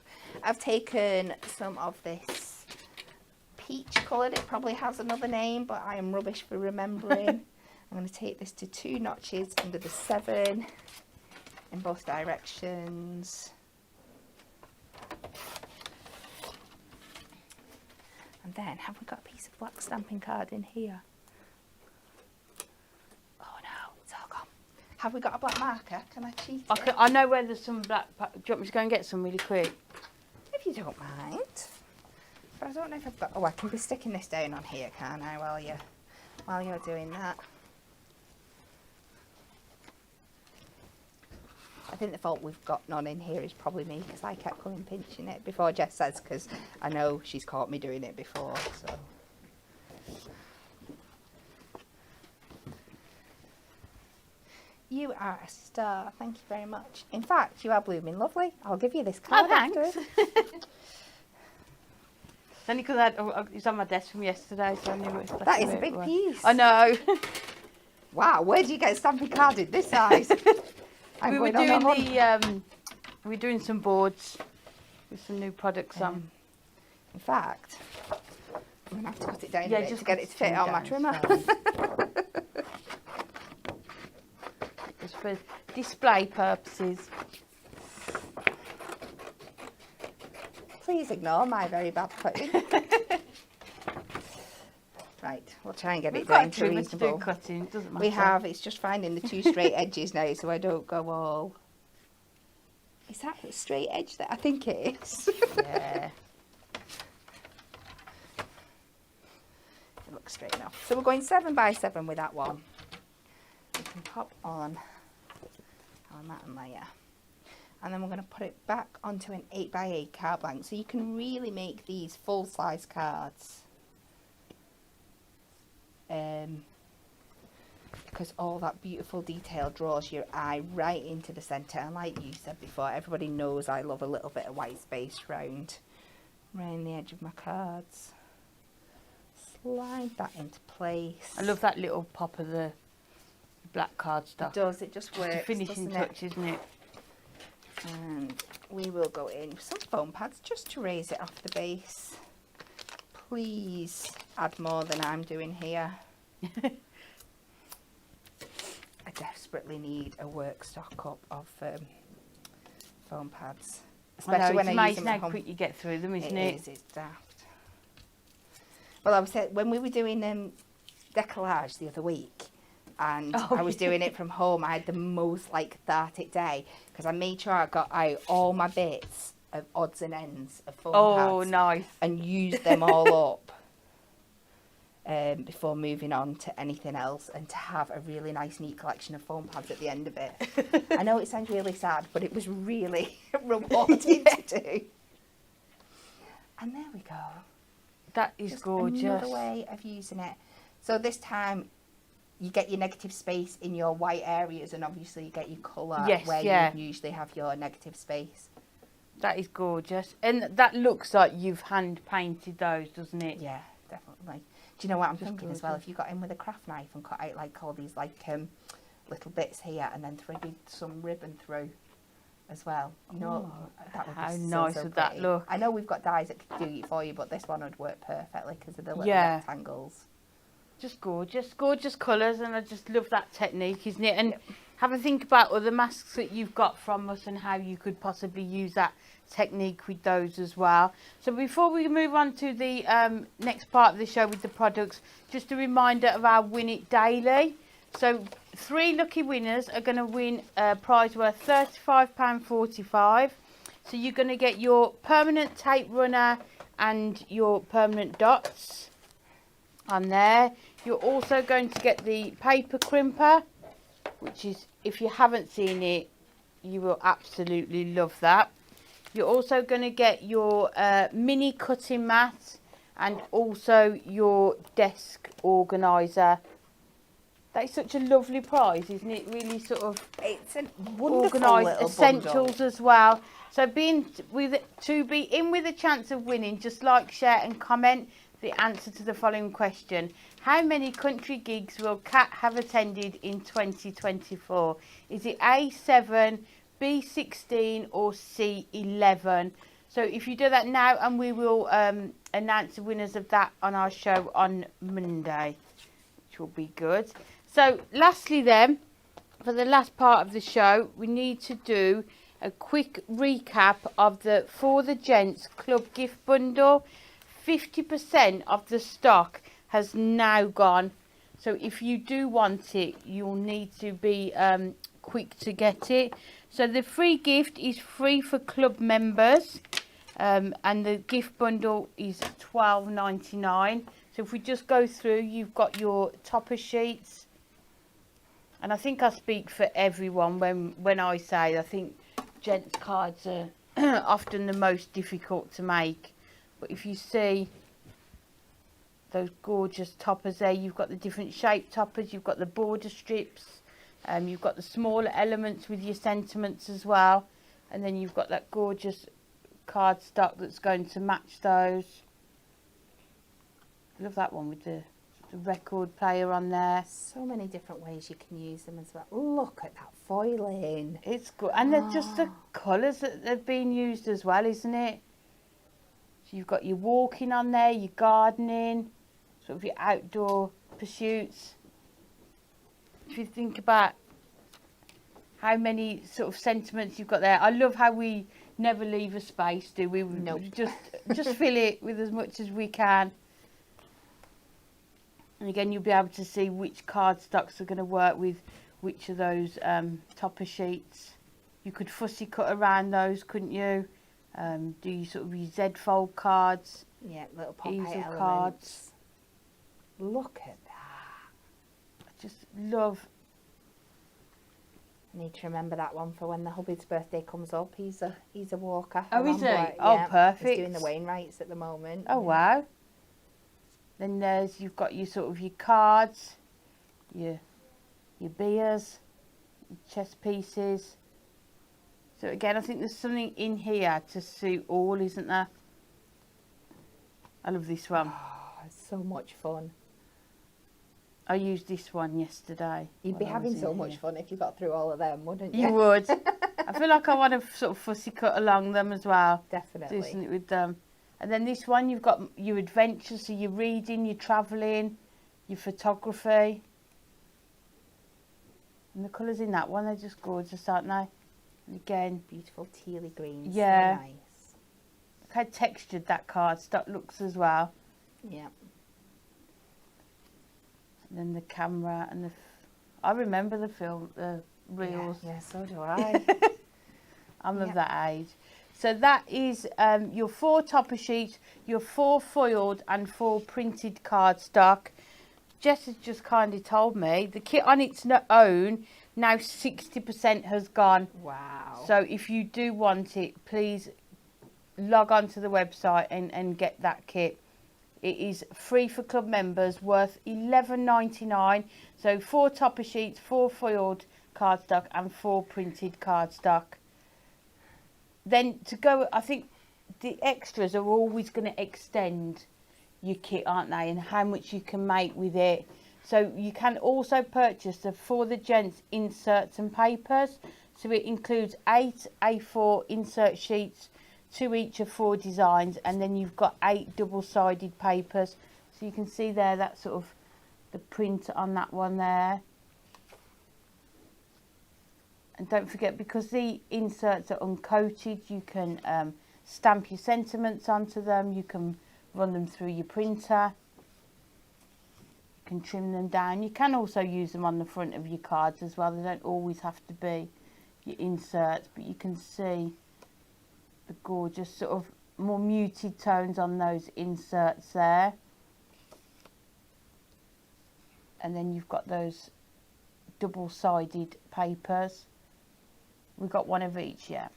I've taken some of this peach coloured. It probably has another name, but I am rubbish for remembering. I'm going to take this to 2 notches under the 7 in both directions. And then, have we got a piece of black stamping card in here? Oh no, it's all gone. Have we got a black marker? Can I cheat it? I know where there's some black... Do you want me to go and get some really quick? If you don't mind. But I don't know if I've got... Oh, I can be sticking this down on here, can't I, while you're doing that? I think the fault we've got none in here is probably me, because I kept coming pinching it before Jess says, because I know she's caught me doing it before, so... You are a star. Thank you very much. In fact, you are Blooming Lovely. I'll give you this card thanks. after. It's only because it's on my desk from yesterday, so I knew it was That is a big piece. I know. Wow, where do you get a stamping card in this size? We were doing some boards with some new products on. In fact, I'm going to have to cut it down a bit just to get it to fit on my trimmer. Just for display purposes. Please ignore my very bad cutting. Right, we'll try and get it down to reasonable. Cutting, it doesn't matter. We have, it's just finding the 2 straight edges now so I don't go all... Is that a straight edge there? I think it is. Yeah. It looks straight enough. So we're going 7 by 7 with that one. We can pop on our matten layer. And then we're going to put it back onto an 8 by 8 card blank. So you can really make these full size cards. Because all that beautiful detail draws your eye right into the centre. And like you said before, everybody knows I love a little bit of white space round the edge of my cards. Slide that into place. I love that little pop of the black card stuff. It does, it just works. It's a finishing touch, isn't it? And we will go in with some foam pads just to raise it off the base. Please add more than I'm doing here. I desperately need a work stock up of foam pads. Especially when I use them at how home. quick you get through them, isn't it? It is, it's daft. Well, I was when we were doing decollage the other week, and I was doing it from home, I had the most cathartic day because I made sure I got out all my bits of odds and ends of foam pads. Nice. And used them all up before moving on to anything else, and to have a really nice neat collection of foam pads at the end of it. I know it sounds really sad, but it was really rewarding to do. And there we go. That is Just gorgeous. another way of using it. So this time you get your negative space in your white areas, and obviously you get your colour where you usually have your negative space. That is gorgeous. And that looks like you've hand painted those, doesn't it? Yeah, Like, do you know what I'm Just thinking as well? gorgeous. If you got in with a craft knife and cut out like all these like little bits here, and then threaded some ribbon through as well. You know, that would be how so, nice so would that pretty. look? I know we've got dies that could do it for you, but this one would work perfectly because of the little Yeah. rectangles. Just gorgeous colours, and I just love that technique, isn't it? And have a think about other masks that you've got from us and how you could possibly use that technique with those as well. So before we move on to the next part of the show with the products, just a reminder of our Win It Daily. So 3 lucky winners are going to win a prize worth £35.45. So you're going to get your permanent tape runner and your permanent dots on there. You're also going to get the paper crimper, which is, if you haven't seen it, you will absolutely love that. You're also going to get your mini cutting mat and also your desk organiser. That is such a lovely prize, isn't it? Really sort of It's a wonderful organised little essentials bundle. as well. So to be in with a chance of winning, just like, share and comment the answer to the following question. How many country gigs will Kat have attended in 2024? Is it A7, B16 or C11? So if you do that now, and we will announce the winners of that on our show on Monday, which will be good. So lastly then, for the last part of the show, we need to do a quick recap of the For the Gents Club gift bundle. 50% of the stock has now gone. So if you do want it, you'll need to be quick to get it. So the free gift is free for club members, and the gift bundle is £12.99. So if we just go through, you've got your topper sheets. And I think I speak for everyone when I say I think gents cards are often the most difficult to make. But if you see those gorgeous toppers there, you've got the different shaped toppers, you've got the border strips, you've got the smaller elements with your sentiments as well. And then you've got that gorgeous cardstock that's going to match those. I love that one with the record player on there. So many different ways you can use them as well. Look at that foiling. It's good, and they're just the colours that they've been used as well, isn't it? So you've got your walking on there, your gardening, sort of your outdoor pursuits. If you think about how many sort of sentiments you've got there, I love how we never leave a space, do we? Nope. Just fill it with as much as we can. And again, you'll be able to see which cardstocks are going to work with which of those topper sheets. You could fussy cut around those, couldn't you? Do you sort of use Z-fold cards? Yeah, little pop Easel out elements. cards. Look at that. I just love. I need to remember that one for when the hubby's birthday comes up. He's a walker. Oh, is he? Rambo. Oh, Yeah, perfect. He's doing the Wainwrights at the moment. Oh, wow. Then you've got your sort of your cards, your beers, your chess pieces. So again, I think there's something in here to suit all, isn't there? I love this one. Oh, it's so much fun. I used this one yesterday. You'd be while I was having so in much here. fun if you got through all of them, wouldn't you? You would. I feel like I want to sort of fussy cut along them as well. Definitely. Do something with them. And then this one, you've got your adventures, so your reading, your travelling, your photography. And the colours in that one, they're just gorgeous, aren't they? And again, Beautiful tealy greens. Yeah. So nice. look how textured that cardstock looks as well. Yeah. And then the camera and I remember the film, the reels. Yeah, so do I. I'm of Yep. that age. So that is your 4 topper sheets, your 4 foiled and 4 printed cardstock. Jess has just kindly told me the kit on its own, now 60% has gone. Wow. So if you do want it, please log on to the website and get that kit. It is free for club members, worth $11.99. So 4 topper sheets, 4 foiled cardstock and 4 printed cardstock. Then to go, I think the extras are always going to extend your kit, aren't they, and how much you can make with it. So you can also purchase the For the Gents inserts and papers. So it includes 8 A4 insert sheets, 2 each of 4 designs, and then you've got 8 double-sided papers. So you can see there, that's sort of the print on that one there. And don't forget, because the inserts are uncoated, you can stamp your sentiments onto them. You can run them through your printer. You can trim them down. You can also use them on the front of your cards as well. They don't always have to be your inserts, but you can see the gorgeous sort of more muted tones on those inserts there. And then you've got those double-sided papers. We've got one of each, yeah.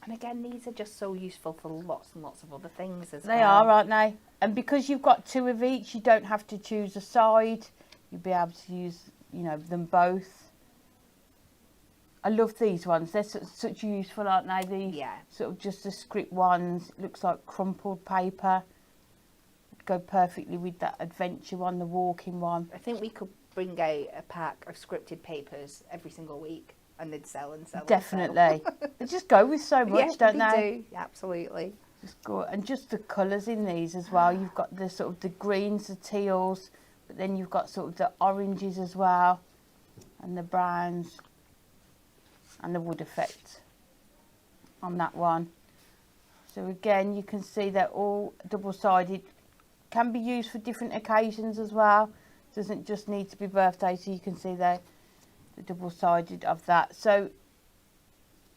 And again, these are just so useful for lots and lots of other things as well. They are, aren't they? And because you've got 2 of each, you don't have to choose a side. You'll be able to use, you know, them both. I love these ones. They're such useful, aren't they? The sort of just the script ones. It looks like crumpled paper. It'd go perfectly with that adventure one, the walking one. I think we could bring out a pack of scripted papers every single week, and they'd sell and sell. Definitely. And sell. They just go with so much, don't they? Do, absolutely. Just go, and just the colours in these as well. You've got the sort of the greens, the teals, but then you've got sort of the oranges as well, and the browns, and the wood effect on that one. So again, you can see they're all double-sided. Can be used for different occasions as well. Doesn't just need to be birthday. So you can see they're the double-sided of that. So,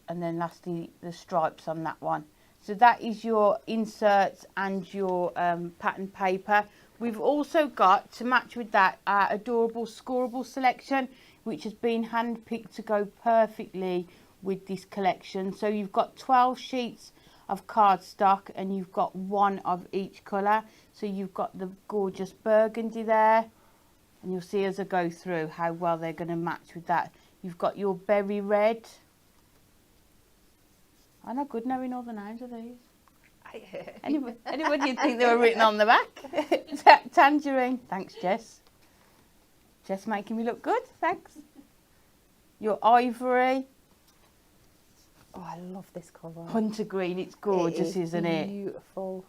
and then lastly the stripes on that one. So that is your inserts and your pattern paper. We've also got, to match with that, our adorable scoreable selection, which has been hand-picked to go perfectly with this collection. So you've got 12 sheets of cardstock, and you've got 1 of each colour. So you've got the gorgeous burgundy there, and you'll see as I go through how well they're going to match with that. You've got your berry red. I'm not good knowing all the names of these. Anyone you'd think they were written on the back? Tangerine. Thanks, Jess. Jess making me look good. Thanks. Your ivory. Oh, I love this colour. Hunter green. It's gorgeous, isn't it? Beautiful.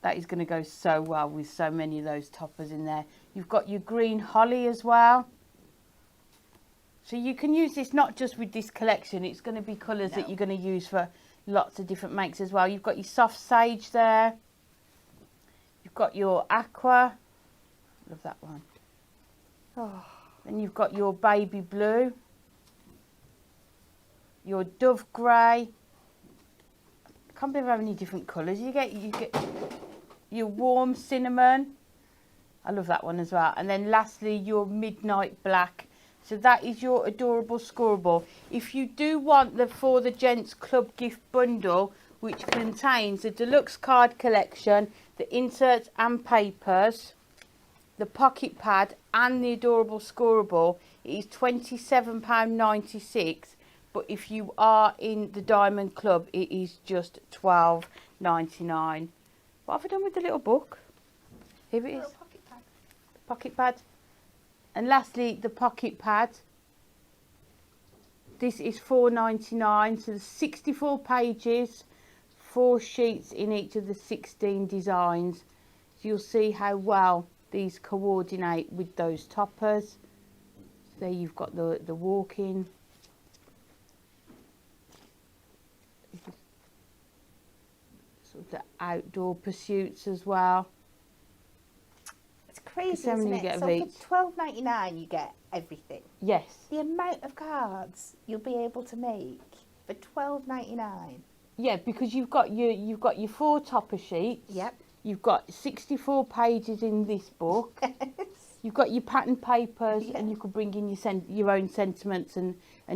That is going to go so well with so many of those toppers in there. You've got your green holly as well. So you can use this not just with this collection. It's going to be colours that you're going to use for lots of different makes as well. You've got your soft sage there. You've got your aqua. Love that one. Oh. Then you've got your baby blue. Your dove grey. I can't believe how many different colours you get. You get your warm cinnamon. I love that one as well. And then lastly, your midnight black. So that is your adorable scoreable. If you do want the For the Gents Club gift bundle, which contains the deluxe card collection, the inserts and papers, the pocket pad and the adorable scoreable, it is £27.96. But if you are in the Diamond Club, it is just £12.99. What have I done with the little book? Here it is. Pocket pad. Pocket pad. And lastly, the pocket pad. This is £4.99. So there's 64 pages, 4 sheets in each of the 16 designs. So you'll see how well these coordinate with those toppers. So there you've got the walking. Sort of the outdoor pursuits as well. It's crazy, how isn't many it? you get So of each? for £12.99 you get everything. Yes. The amount of cards you'll be able to make for £12.99. Yeah, because you've got your 4 topper sheets. Yep. You've got 64 pages in this book. You've got your pattern papers, and you could bring in your own sentiments and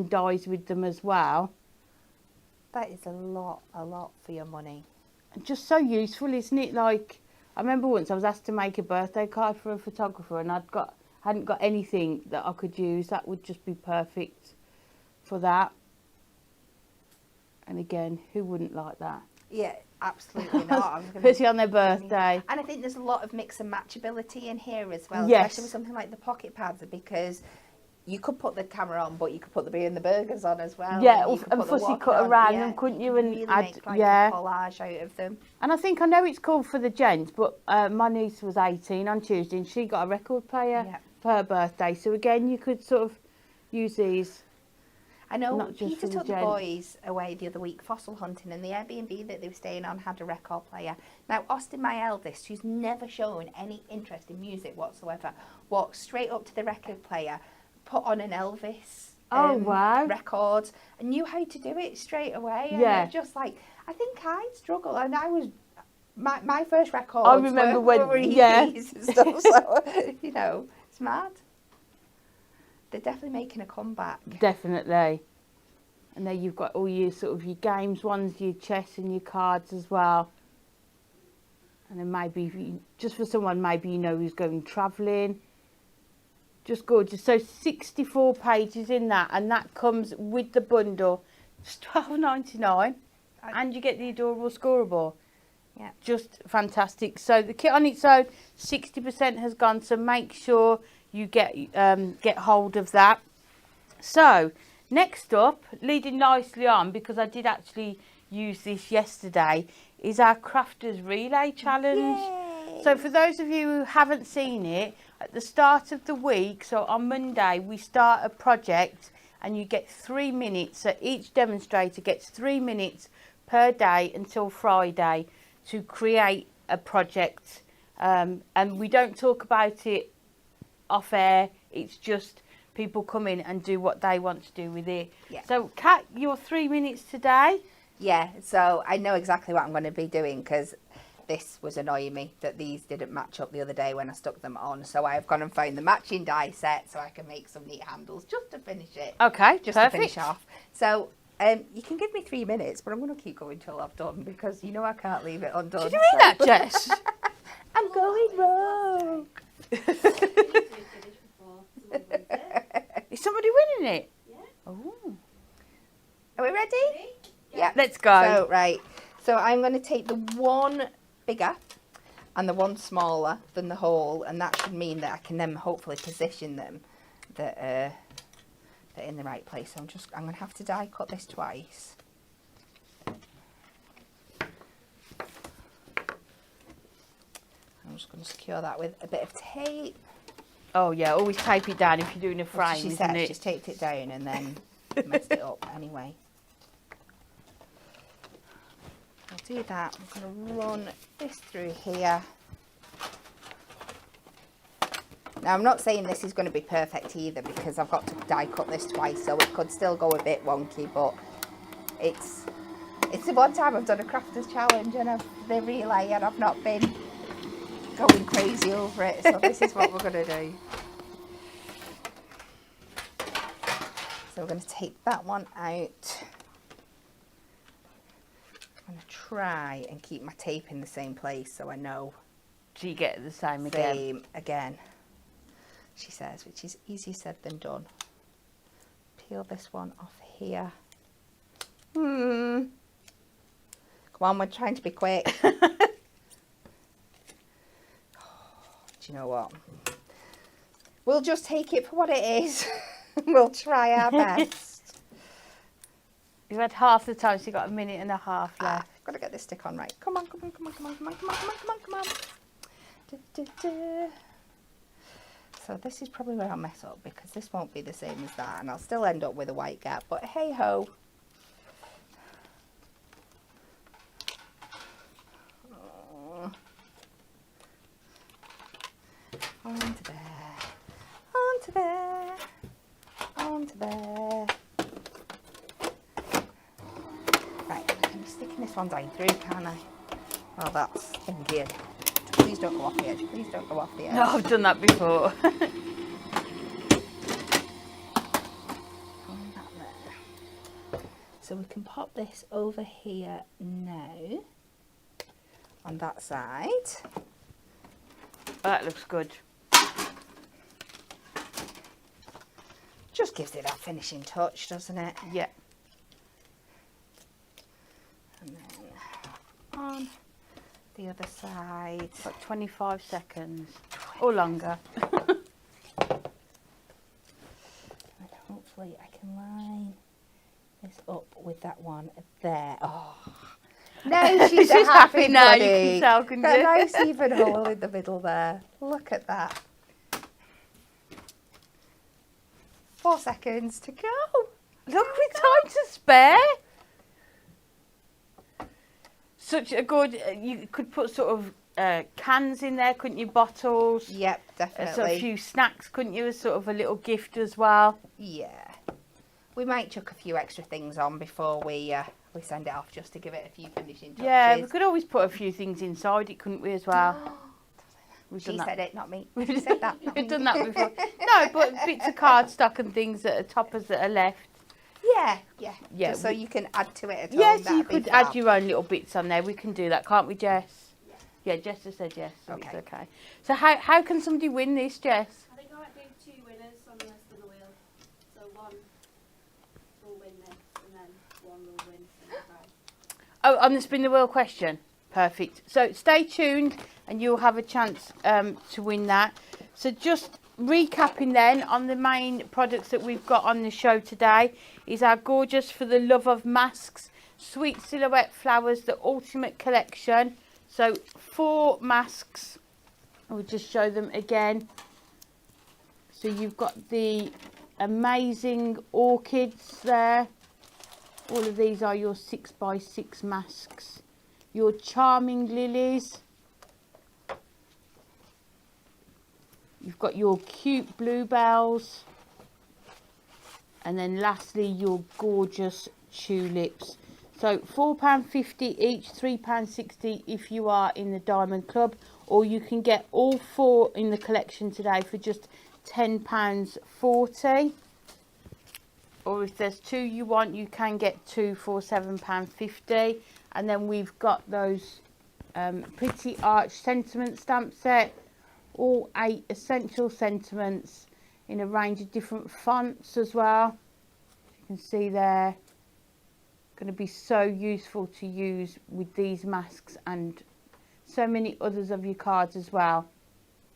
dies with them as well. That is a lot for your money. And just so useful, isn't it? Like, I remember once I was asked to make a birthday card for a photographer, and hadn't got anything that I could use. That would just be perfect for that. And again, who wouldn't like that? Yeah, Absolutely not. I was gonna Especially on their birthday. And I think there's a lot of mix and matchability in here as well, Yes. especially with something like the pocket pads, because you could put the camera on, but you could put the beer and the burgers on as well. Yeah, and you could and put the fussy walking cut on. around Yeah, them, couldn't you? could And really add, make like yeah. a collage out of them. And I know it's called for the gents, but my niece was 18 on Tuesday and she got a record player Yeah. for her birthday. So again, you could sort of use these. I know Not just Peter for the took the gents. boys away the other week fossil hunting, and the Airbnb that they were staying on had a record player. Now, Austin, my eldest, who's never shown any interest in music whatsoever, walked straight up to the record player, put on an Elvis Wow. record, and knew how to do it straight away. And Yeah. it just like, I think I'd struggle, and I was, my first record. I remember when- were yeah. EPs and stuff, so, you know, it's mad. They're definitely making a comeback. Definitely. And then you've got all your sort of your games ones, your chess and your cards as well. And then maybe, if you, just for someone maybe you know who's going travelling. Just gorgeous. So 64 pages in that, and that comes with the bundle. It's $12.99, and you get the adorable scorable. Yeah. Just fantastic. So the kit on its own, 60% has gone. So make sure you get hold of that. So next up, leading nicely on, because I did actually use this yesterday, is our Crafters Relay Challenge. Yay. So for those of you who haven't seen it, at the start of the week, so on Monday, we start a project and you get 3 minutes. So each demonstrator gets 3 minutes per day until Friday to create a project. And we don't talk about it off air. It's just people come in and do what they want to do with it. Yeah. So Kat, your 3 minutes today. Yeah, so I know exactly what I'm going to be doing, because this was annoying me that these didn't match up the other day when I stuck them on. So I've gone and found the matching die set so I can make some neat handles just to finish it. Okay, Just perfect. to finish off. So you can give me 3 minutes, but I'm going to keep going till I've done, because you know I can't leave it undone. Did you mean that, Jess? I'm going rogue. Is somebody winning it? Yeah. Oh. Are we ready? Yeah. Let's go. So, right. So I'm going to take the one bigger and the one smaller than the whole, and that should mean that I can then hopefully position them that they're in the right place. So I'm going to have to die cut this twice. I'm just going to secure that with a bit of tape. Oh yeah, always tape it down if you're doing a That's frame, what she isn't said. it? She's taped it down and then messed it up anyway. I'll do that. I'm going to run this through here. Now I'm not saying this is going to be perfect either, because I've got to die cut this twice, so it could still go a bit wonky, but it's the one time I've done a crafters challenge and the relay, and I've not been going crazy over it, so this is what we're going to do. So we're going to take that one out. I'm going to try and keep my tape in the same place so I know. So you get the same again. Same again, she says, which is easier said than done. Peel this one off here. Come on, we're trying to be quick. Do you know what? We'll just take it for what it is. We'll try our best. You've had half the time, so you've got a minute and a half left. Got to get this stick on right. Come on, come on, come on, come on, come on, come on, come on, come on, come on. Du, du, du. So this is probably where I'll mess up, because this won't be the same as that, and I'll still end up with a white gap, but hey ho. Onto there, onto there, onto there. Right, I can be sticking this one down through, can't I? Oh, that's thinking. Please don't go off the edge, please don't go off the edge. No, I've done that before. On that there. So we can pop this over here now, on that side. That looks good. Just gives it that finishing touch, doesn't it? Yeah. And then the other side. About 25 seconds or longer. And hopefully I can line this up with that one there. Oh. No, she's She's happy now, you can tell, couldn't Got a you? nice even hole in the middle there. Look at that. 4 seconds to go. Look, with time to spare. Such a good, you could put sort of cans in there, couldn't you? Bottles. Yep, definitely. So a few snacks, couldn't you? As sort of a little gift as well. Yeah. We might chuck a few extra things on before we send it off, just to give it a few finishing touches. Yeah, we could always put a few things inside it, couldn't we, as well? She said it, not me. She said that, not me. We've done that before. No, but bits of cardstock and things that are toppers that are left. Yeah. Yeah, Just so you can add to it at home. Yes, you that'd be could fab. add your own little bits on there. We can do that, can't we, Jess? Yeah, Jess has said yes, so Okay. it's okay. So how can somebody win this, Jess? I think I might do 2 winners on the spin the wheel. So one will win this, and then one will win the prize. Oh, on the spin the wheel question. Perfect. So stay tuned and you'll have a chance to win that. So just recapping then on the main products that we've got on the show today is our gorgeous For the Love of Masks Sweet Silhouette Flowers, the Ultimate Collection. So 4 masks. I'll just show them again. So you've got the amazing orchids there. All of these are your 6x6 masks. Your charming lilies. You've got your cute bluebells. And then lastly, your gorgeous tulips. So £4.50 each, £3.60 if you are in the Diamond Club. Or you can get all 4 in the collection today for just £10.40. Or if there's 2 you want, you can get 2 for £7.50. And then we've got those pretty arch sentiment stamp set, all 8 essential sentiments in a range of different fonts as well. You can see there, going to be so useful to use with these masks and so many others of your cards as well.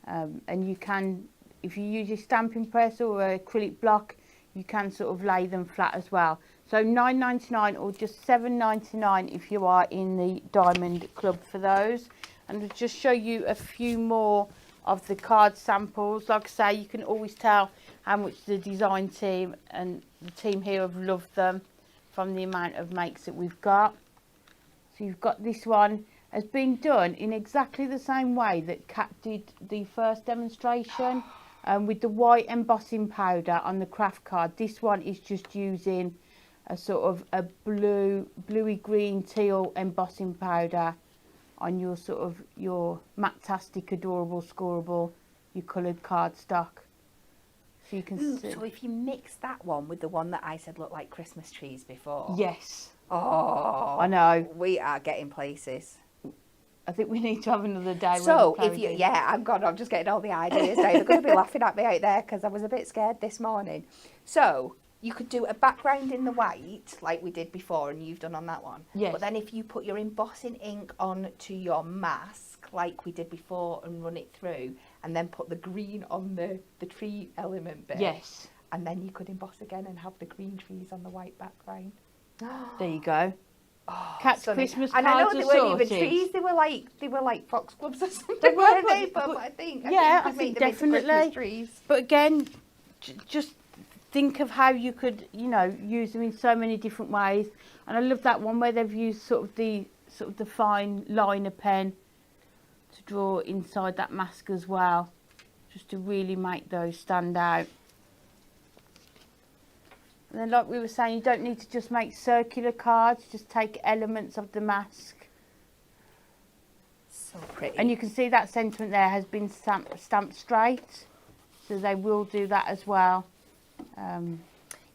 And you can, if you use your stamping press or an acrylic block, you can sort of lay them flat as well. So £9.99 or just £7.99 if you are in the Diamond Club for those. And I'll just show you a few more of the card samples. Like I say, you can always tell how much the design team and the team here have loved them from the amount of makes that we've got. So you've got this one has been done in exactly the same way that Kat did the first demonstration. With the white embossing powder on the craft card. This one is just using a sort of a bluey green teal embossing powder on your sort of your matastic, adorable, scoreable, your coloured cardstock. So you can see. So if you mix that one with the one that I said looked like Christmas trees before. Yes. Oh, I know. We are getting places. I think we need to have another day. So if you, I'm just getting all the ideas now. They're going to be laughing at me out there because I was a bit scared this morning. So you could do a background in the white like we did before and you've done on that one. Yes. But then if you put your embossing ink onto your mask like we did before and run it through and then put the green on the tree element bit. Yes. And then you could emboss again and have the green trees on the white background. There you go. Oh, Cat's stunning. Christmas and I know cards they are weren't even sorted. trees. They were like foxgloves or something. They were, weren't but- they? But but- I think I we think made them into definitely. Christmas trees. But again, just think of how you could, use them in so many different ways. And I love that one where they've used sort of the fine liner pen to draw inside that mask as well, just to really make those stand out. And then, like we were saying, you don't need to just make circular cards, just take elements of the mask. So pretty. And you can see that sentiment there has been stamped straight, so they will do that as well.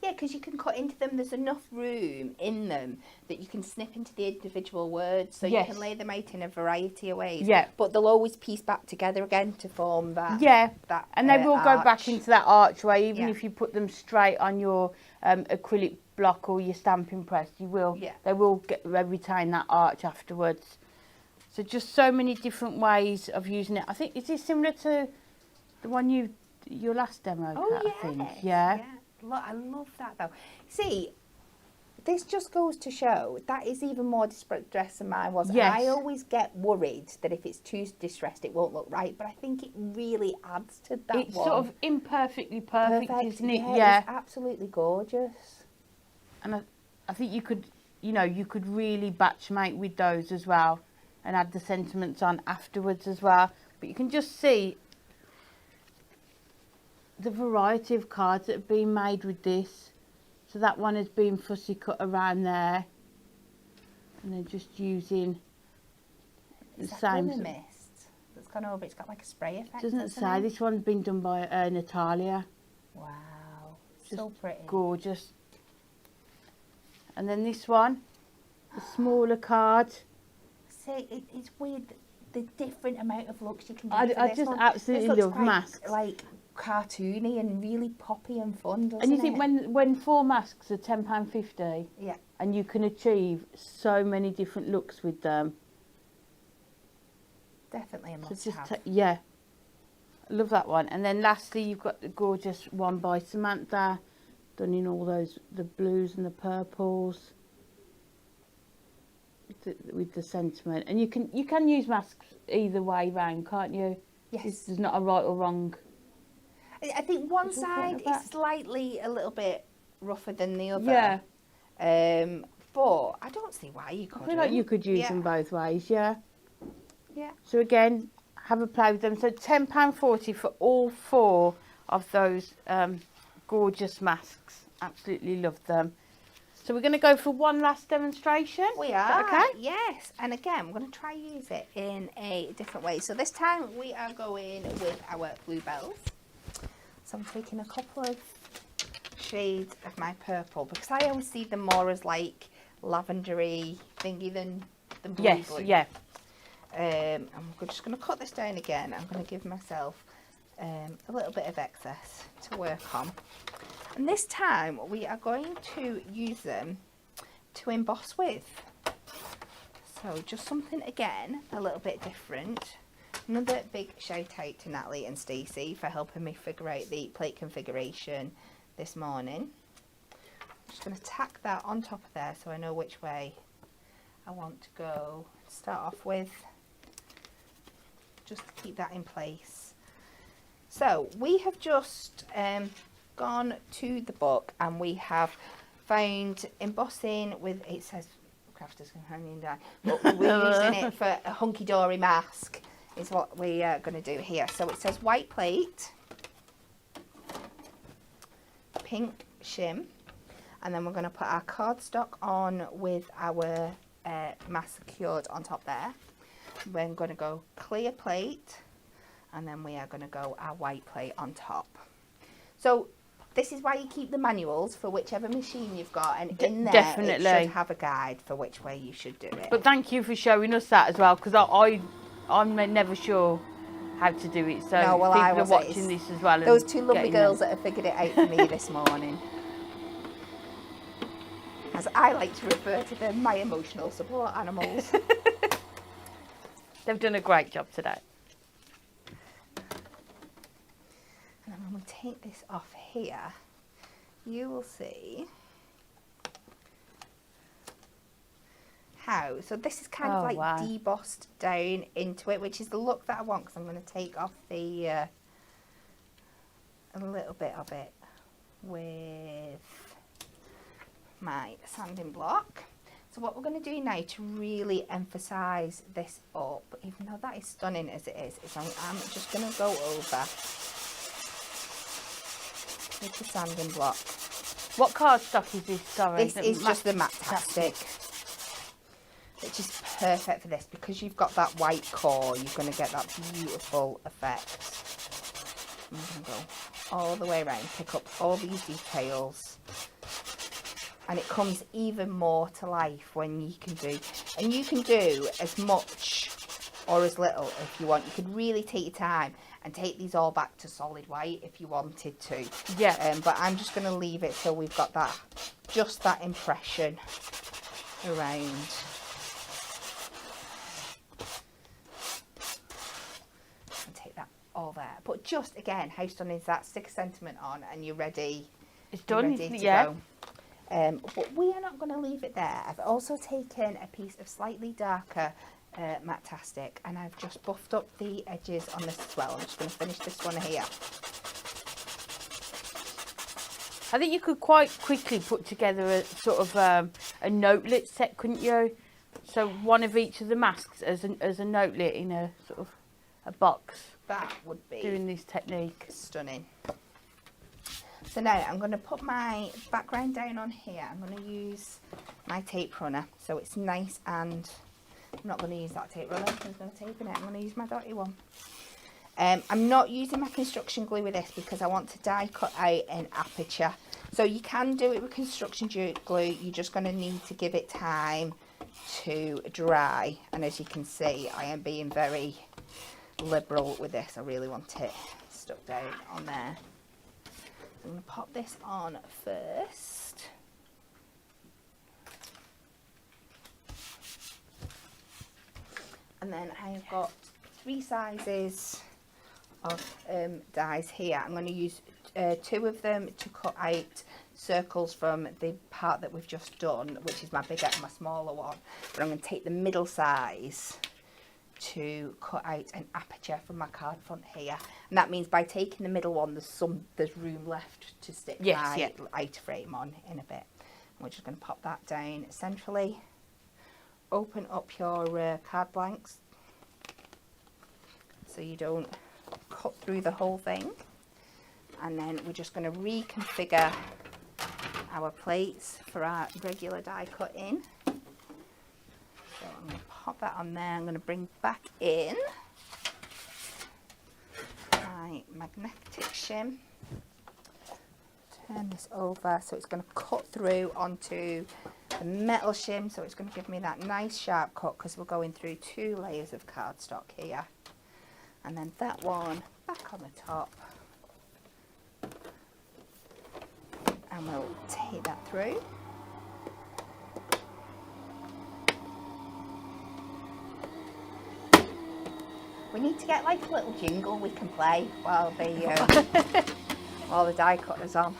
Yeah, because you can cut into them. There's enough room in them that you can snip into the individual words, so Yes. you can lay them out in a variety of ways. Yeah. But they'll always piece back together again to form that. Yeah, That, and they will go back arch. into that archway, even Yeah. if you put them straight on your acrylic block or your stamping press. You will, Yeah. they will retain that arch afterwards. So just so many different ways of using it. I think, is this similar to the one your last demo, Oh, Kat, I think? Yeah. Look, I love that though. See, this just goes to show that is even more distressed than mine was. Yes. And I always get worried that if it's too distressed, it won't look right. But I think it really adds to that It's one. sort of imperfectly perfect, isn't it? Yeah, it's absolutely gorgeous. And I think you could, you could really batch make with those as well and add the sentiments on afterwards as well. But you can just see the variety of cards that have been made with this. So that one has been fussy cut around there. And then just using the Is that same. glimmer mist that's gone over? It's got like a spray effect. Doesn't it say? it? This one's been done by Natalia. Wow, Just so pretty. Gorgeous. And then this one, the smaller card. See, it's weird the different amount of looks you can do. I for this just one. absolutely This looks love quite, masks. Like cartoony and really poppy and fun, doesn't And you it? think when 4 masks are £10.50, Yeah. and you can achieve so many different looks with them. Definitely a So must just have. yeah, I love that one. And then lastly, you've got the gorgeous one by Samantha, done in all the blues and the purples with the sentiment. And you can use masks either way round, can't you? Yes. There's not a right or wrong. I think one It's all side front and back. is slightly a little bit rougher than the other. Yeah, But I don't see why you I couldn't. feel like you could use Yeah. them both ways. Yeah. Yeah. So again, have a play with them. So £10.40 for all 4 of those gorgeous masks. Absolutely love them. So we're going to go for one last demonstration. We Is that are. okay? Yes. And again, we're going to try use it in a different way. So this time we are going with our bluebells. So I'm taking a couple of shades of my purple because I always see them more as like lavendery thingy than blue. Yes, blue. yeah. I'm just going to cut this down again. I'm going to give myself a little bit of excess to work on. And this time we are going to use them to emboss with. So just something, again, a little bit different. Another big shout out to Natalie and Stacey for helping me figure out the plate configuration this morning. I'm just going to tack that on top of there so I know which way I want to go. Start off with, just to keep that in place. So we have just gone to the book and we have found embossing with, it says crafters companion die, but we're using it for a hunky-dory mask is what we are going to do here. So it says white plate, pink shim, and then we're going to put our cardstock on with our mask secured on top there. We're going to go clear plate, and then we are going to go our white plate on top. So this is why you keep the manuals for whichever machine you've got, and in there Definitely. it should have a guide for which way you should do it. But thank you for showing us that as well, because I'm never sure how to do it. So No, well, people I are wasn't. watching this as well. Those and two lovely getting girls them. that have figured it out for me this morning. As I like to refer to them, my emotional support animals. They've done a great job today. And then when we take this off here, you will see how. So this is kind of Oh, like wow. debossed down into it, which is the look that I want, because I'm going to take off the a little bit of it with my sanding block. So what we're going to do now to really emphasise this up, even though that is stunning as it is I'm just going to go over with the sanding block. What cardstock is this? Sorry. This is just the Matastic, which is perfect for this because you've got that white core. You're going to get that beautiful effect. I'm going to go all the way around, pick up all these details. And it comes even more to life when you can do, and you can do as much or as little if you want. You could really take your time and take these all back to solid white if you wanted to. Yeah. But I'm just going to leave it so we've got that, just that impression around. all there. But just again, how stunning is that? Stick a sentiment on and you're ready. It's done, Ready isn't it? to Yeah. go. But we are not going to leave it there. I've also taken a piece of slightly darker Matastic and I've just buffed up the edges on this as well. I'm just going to finish this one here. I think you could quite quickly put together a sort of a notelet set, couldn't you? So one of each of the masks as a notelet in a sort of a box. That would be Doing this technique. stunning. So now I'm going to put my background down on here. I'm going to use my tape runner so it's nice, and I'm not going to use that tape runner. I'm going to tape in it. I'm going to use my dotty one. I'm not using my construction glue with this because I want to die cut out an aperture. So you can do it with construction glue. You're just going to need to give it time to dry. And as you can see, I am being very liberal with this. I really want it stuck down on there. I'm going to pop this on first. And then I have got 3 sizes of dies here. I'm going to use 2 of them to cut out circles from the part that we've just done, which is my bigger and my smaller one. But I'm going to take the middle size to cut out an aperture from my card front here, and that means by taking the middle one there's room left to stick my outer frame on in a bit. And we're just going to pop that down centrally. Open up your card blanks so you don't cut through the whole thing, and then we're just going to reconfigure our plates for our regular die cut in. So I'm going to pop that on there. I'm going to bring back in my magnetic shim. Turn this over so it's going to cut through onto the metal shim. So it's going to give me that nice sharp cut because we're going through 2 layers of cardstock here. And then that one back on the top. And we'll take that through. We need to get like a little jingle we can play while the while the die cutter's on.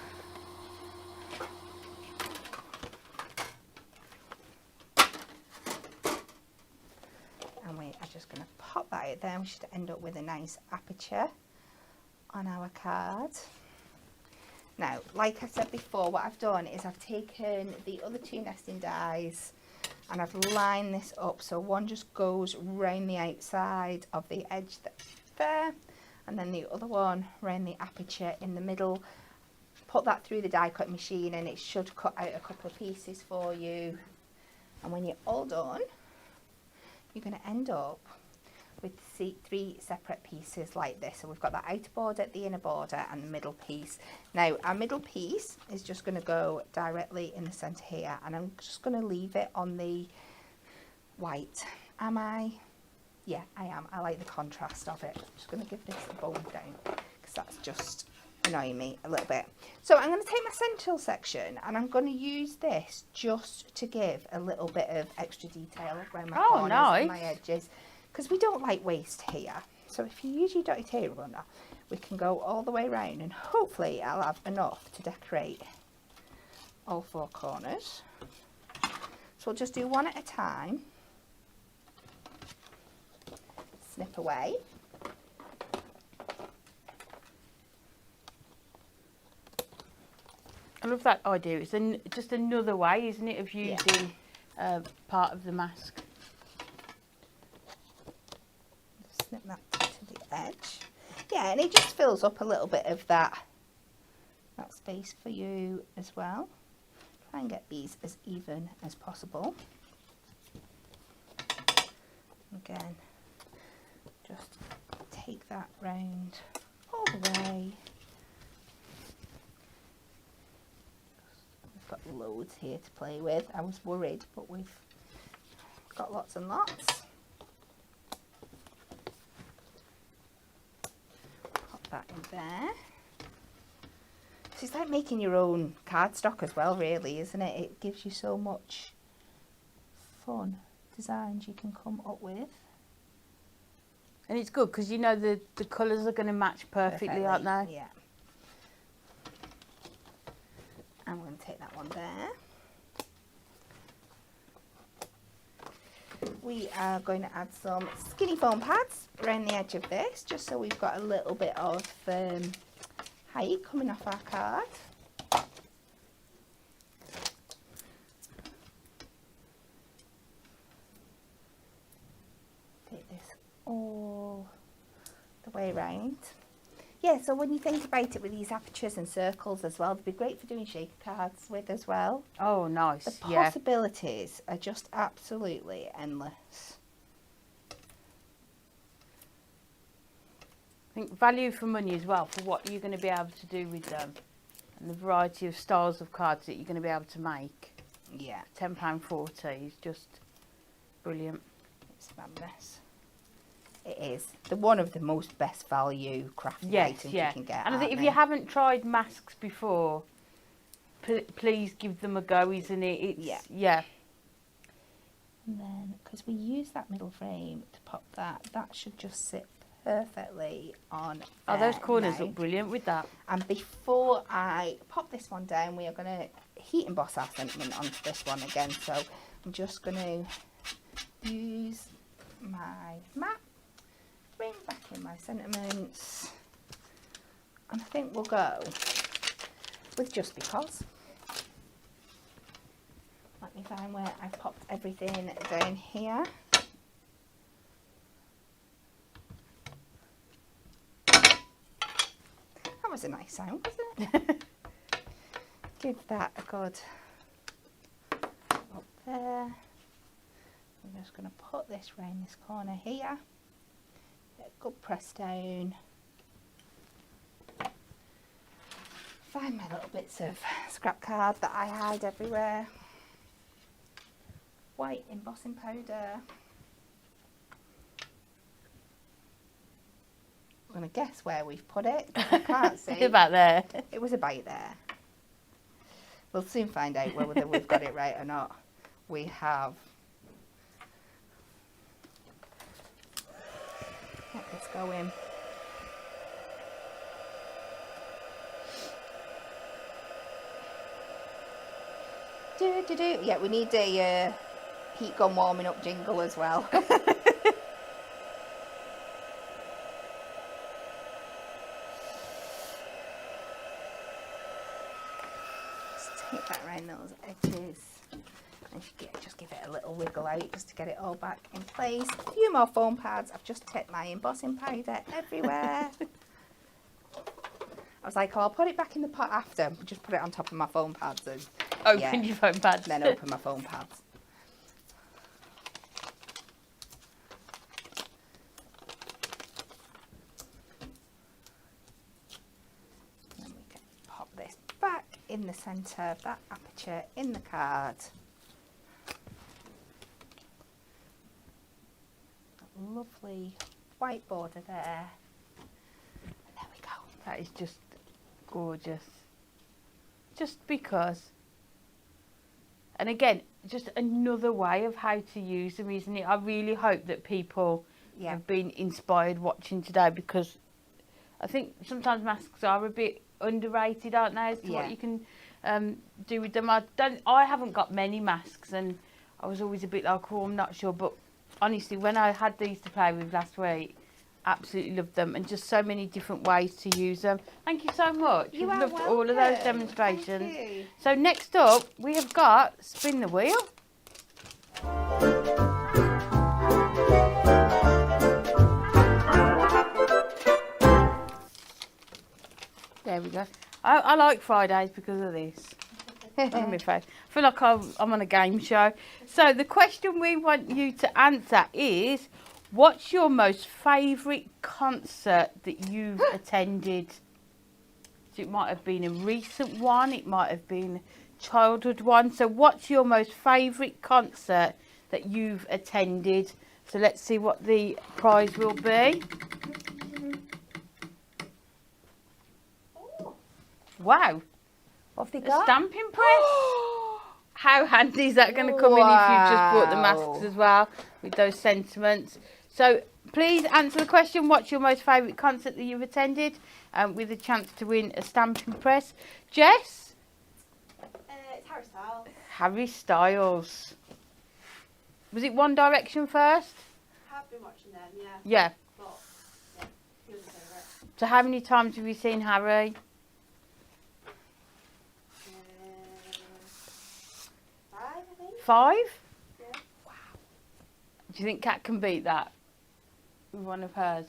And we are just going to pop that out there. We should end up with a nice aperture on our card. Now, like I said before, what I've done is I've taken the other 2 nesting dies and I've lined this up so one just goes round the outside of the edge there, and then the other one round the aperture in the middle. Put that through the die cut machine and it should cut out a couple of pieces for you. And when you're all done, you're going to end up with 3 separate pieces like this. So we've got the outer border, the inner border and the middle piece. Now our middle piece is just going to go directly in the centre here, and I'm just going to leave it on the white. Am I? Yeah, I am. I like the contrast of it. I'm just going to give this a bone down because that's just annoying me a little bit. So I'm going to take my central section and I'm going to use this just to give a little bit of extra detail around my corners and my edges, because we don't like waste here. So if you use your dotty tape runner, we can go all the way around and hopefully I'll have enough to decorate all 4 corners. So we'll just do one at a time. Snip away. I love that idea. It's just another way, isn't it, of using part of the mask. Snip that to the edge. Yeah, and it just fills up a little bit of that space for you as well. Try and get these as even as possible. Again, just take that round all the way. We've got loads here to play with. I was worried, but we've got lots and lots. Pop that in there. So it's like making your own cardstock as well, really, isn't it? It gives you so much fun designs you can come up with. And it's good because you know the colours are going to match perfectly, aren't they? Yeah. I'm going to take that one there. We are going to add some skinny foam pads around the edge of this, just so we've got a little bit of height coming off our card. Take this all the way around. Yeah, so when you think about it with these apertures and circles as well, they'd be great for doing shaker cards with as well. Oh, nice. The Yeah. possibilities are just absolutely endless. I think value for money as well for what you're going to be able to do with them and the variety of styles of cards that you're going to be able to make. Yeah, £10.40 is just brilliant. it's madness. It is. They're one of the most best value crafting Yes, items yeah. you can get. And I think aren't if you they? haven't tried masks before, please give them a go, isn't it? It's, yeah. And then, because we use that middle frame to pop that should just sit perfectly on Oh, those there corners now. look brilliant with that. And before I pop this one down, we are going to heat emboss our sentiment onto this one again. So I'm just going to use my mat, bring back in my sentiments, and I think we'll go with Just Because. Let me find where I've popped everything down here. That was a nice sound, wasn't it? Give that a good up there. I'm just going to put this round this corner here. Get a good press down. Find my little bits of scrap card that I hide everywhere. White embossing powder. I'm going to guess where we've put it. I can't see. About there. It was about there. We'll soon find out whether we've got it right or not. We have. Get this going. Do. Yeah, we need a heat gun warming up jingle as well. Take that around those edges and just give it a little wiggle out just to get it all back in place. A few more foam pads. I've just taken my embossing powder everywhere. I was like, oh, I'll put it back in the pot after. Just put it on top of my foam pads and Open your foam pads. then open my foam pads. Then we can pop this back in the centre of that aperture in the card. Lovely white border there. And there we go. That is just gorgeous. Just because. And again, just another way of how to use them, isn't it? I really hope that people have been inspired watching today, because I think sometimes masks are a bit underrated, aren't they, as to what you can do with them. I haven't got many masks, and I was always a bit like, oh, I'm not sure. But honestly, when I had these to play with last week, absolutely loved them, and just so many different ways to use them. Thank you so much. You We've are loved all of those welcome. demonstrations. Thank you. So next up, we have got Spin the Wheel. There we go. I like Fridays because of this. On my face. I feel like I'm on a game show. So the question we want you to answer is, what's your most favourite concert that you've attended? So it might have been a recent one, it might have been a childhood one. So what's your most favourite concert that you've attended? So let's see what the prize will be. Wow, What have they a got? stamping press. How handy is that going to come in if you've just bought the masks as well with those sentiments? So Please answer the question, what's your most favourite concert that you've attended? With a chance to win a stamping press. Jess? It's Harry Styles. Harry Styles. Was it One Direction first? Have been watching them, yeah. Yeah. But, yeah, he was my favourite. So how many times have you seen Harry? 5, I think. 5? Yeah. Do you think Kat can beat that? With one of hers?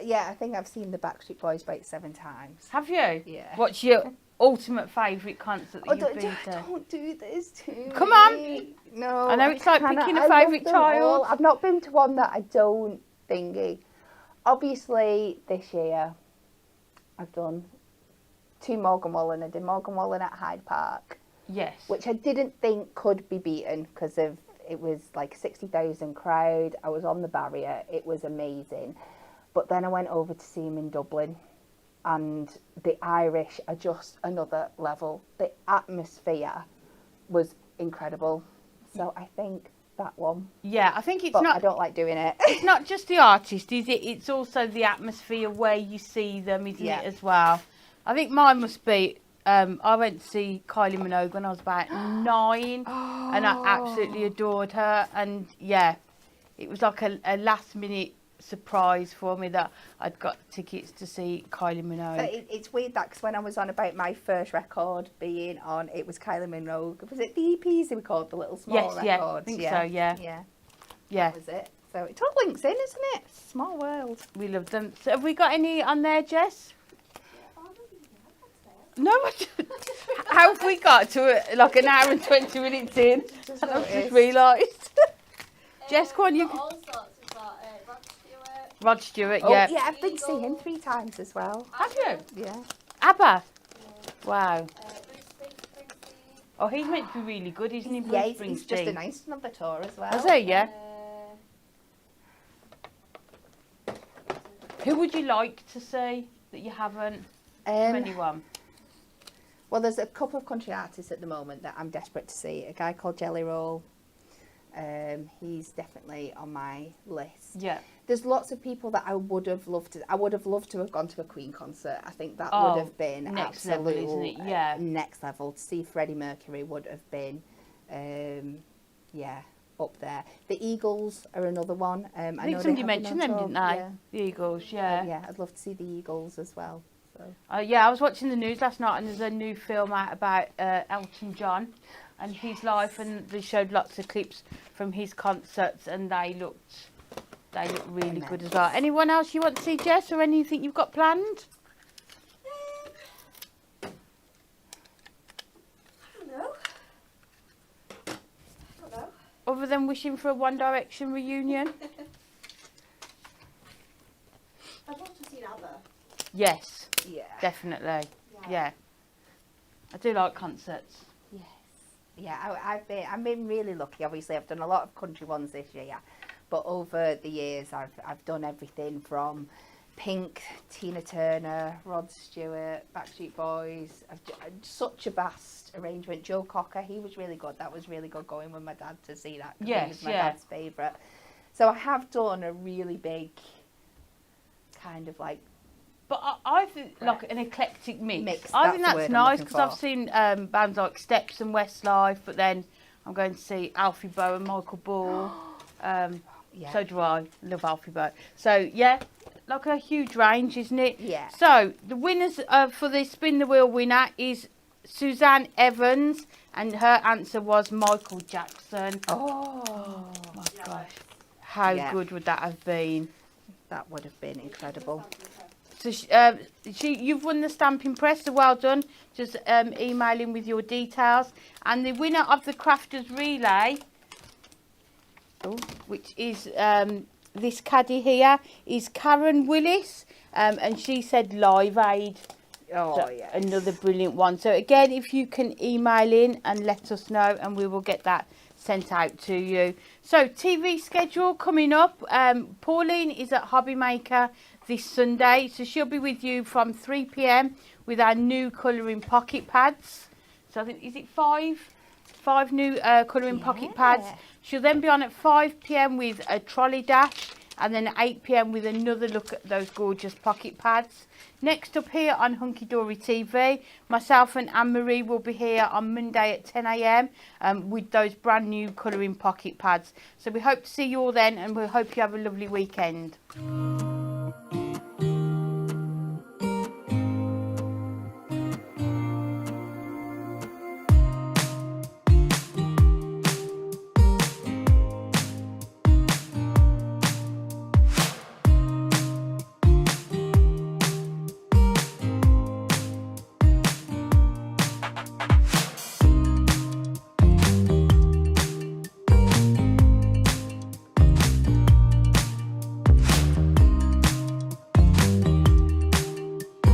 Yeah, I think I've seen the Backstreet Boys about 7 times. Have you? Yeah. What's your ultimate favourite concert that you've been to? Don't do this to me. Come on. No. I know it's like cannot. picking a I love favourite them child. all. I've not been to one that I don't thingy. Obviously, this year, I've done 2 Morgan Wallen. I did Morgan Wallen at Hyde Park, Yes. which I didn't think could be beaten because of it was like 60,000 crowd. I was on the barrier. It was amazing. But then I went over to see him in Dublin, and the Irish are just another level. The atmosphere was incredible. So I think that one. Yeah, I think it's But I not. don't like doing it. It's not just the artist, is it? It's also the atmosphere where you see them, isn't Yeah. it, as well? I think mine must be. I went to see Kylie Minogue when I was about 9, and I absolutely adored her. And yeah, it was like a last minute surprise for me that I'd got tickets to see Kylie Minogue. But it's weird that because when I was on about my first record being on, it was Kylie Minogue. Was it the EPs they were called, the little small Yes, records? yeah, I think so, yeah. Yeah, Yeah, that was it. So it all links in, isn't it? Small world. we love them. So have we got any on there, Jess? Oh, I don't think you have that there. No, I don't. How have we got to like an hour and 20 minutes in? Just And I've just noticed. realised. Jess, go on, We've you. got all sorts. We've got Rod Stewart. Rod Stewart, Oh, yeah. yeah, I've been to see him 3 times as well. Have you? Yeah. ABBA. Yeah. Wow. Bruce Springsteen. Oh, he's meant to be really good, isn't he? Yeah, Bruce he's just Springsteen? announced another tour as well. Has he? Yeah. Uh, Who would you like to see that you haven't? Anyone? Well, there's a couple of country artists at the moment that I'm desperate to see. A guy called Jelly Roll. He's definitely on my list. Yeah. There's lots of people that I would have loved to. I would have loved to have gone to a Queen concert. I think that Oh, would have been next level, absolute isn't it? Yeah. next level. To see Freddie Mercury would have been, yeah, up there. The Eagles are another one. I I think know somebody they have been mentioned on them, tour. didn't they? Yeah. The Eagles, yeah. Yeah, I'd love to see the Eagles as well. So. Yeah, I was watching the news last night, and there's a new film out about Elton John and his life, and they showed lots of clips from his concerts, and they looked really good as well. Anyone else you want to see, Jess, or anything you've got planned? I don't know. Other than wishing for a One Direction reunion? I'd love to see ABBA. Yes, Yeah. definitely. Yeah. I do like concerts. Yes. Yeah, I've been really lucky. Obviously, I've done a lot of country ones this year, but over the years, I've done everything from Pink, Tina Turner, Rod Stewart, Backstreet Boys. Such a vast arrangement. Joe Cocker, he was really good. That was really good going with my dad to see that. 'Cause he Yes, was my yeah. dad's favourite. So I have done a really big kind of like. But I think like an eclectic mix. Mix, I that's think the that's word I'm nice looking because I've for. seen bands like Steps and Westlife, but then I'm going to see Alfie Boe and Michael Ball. Yeah. So do I. Love Alfie Boe. So yeah, like a huge range, isn't it? Yeah. So the winners for the Spin the Wheel winner is Suzanne Evans, and her answer was Michael Jackson. Oh, My gosh, how Yeah. good would that have been? that would have been incredible. So you've won the stamping press, so well done. Just email in with your details. And the winner of the Crafters Relay, which is this caddy here, is Karen Willis. And she said Live Aid. Oh, So yeah. another brilliant one. So again, if you can email in and let us know, and we will get that sent out to you. So TV schedule coming up. Pauline is at Hobbymaker this Sunday, so she'll be with you from 3 p.m. with our new colouring pocket pads. So I think, is it five new colouring pocket pads. Yeah. She'll then be on at 5 p.m. with a trolley dash, and then at 8 p.m. with another look at those gorgeous pocket pads. Next up here on Hunky Dory TV, myself and Anne-Marie will be here on Monday at 10 a.m. With those brand new colouring pocket pads. So we hope to see you all then, and we hope you have a lovely weekend.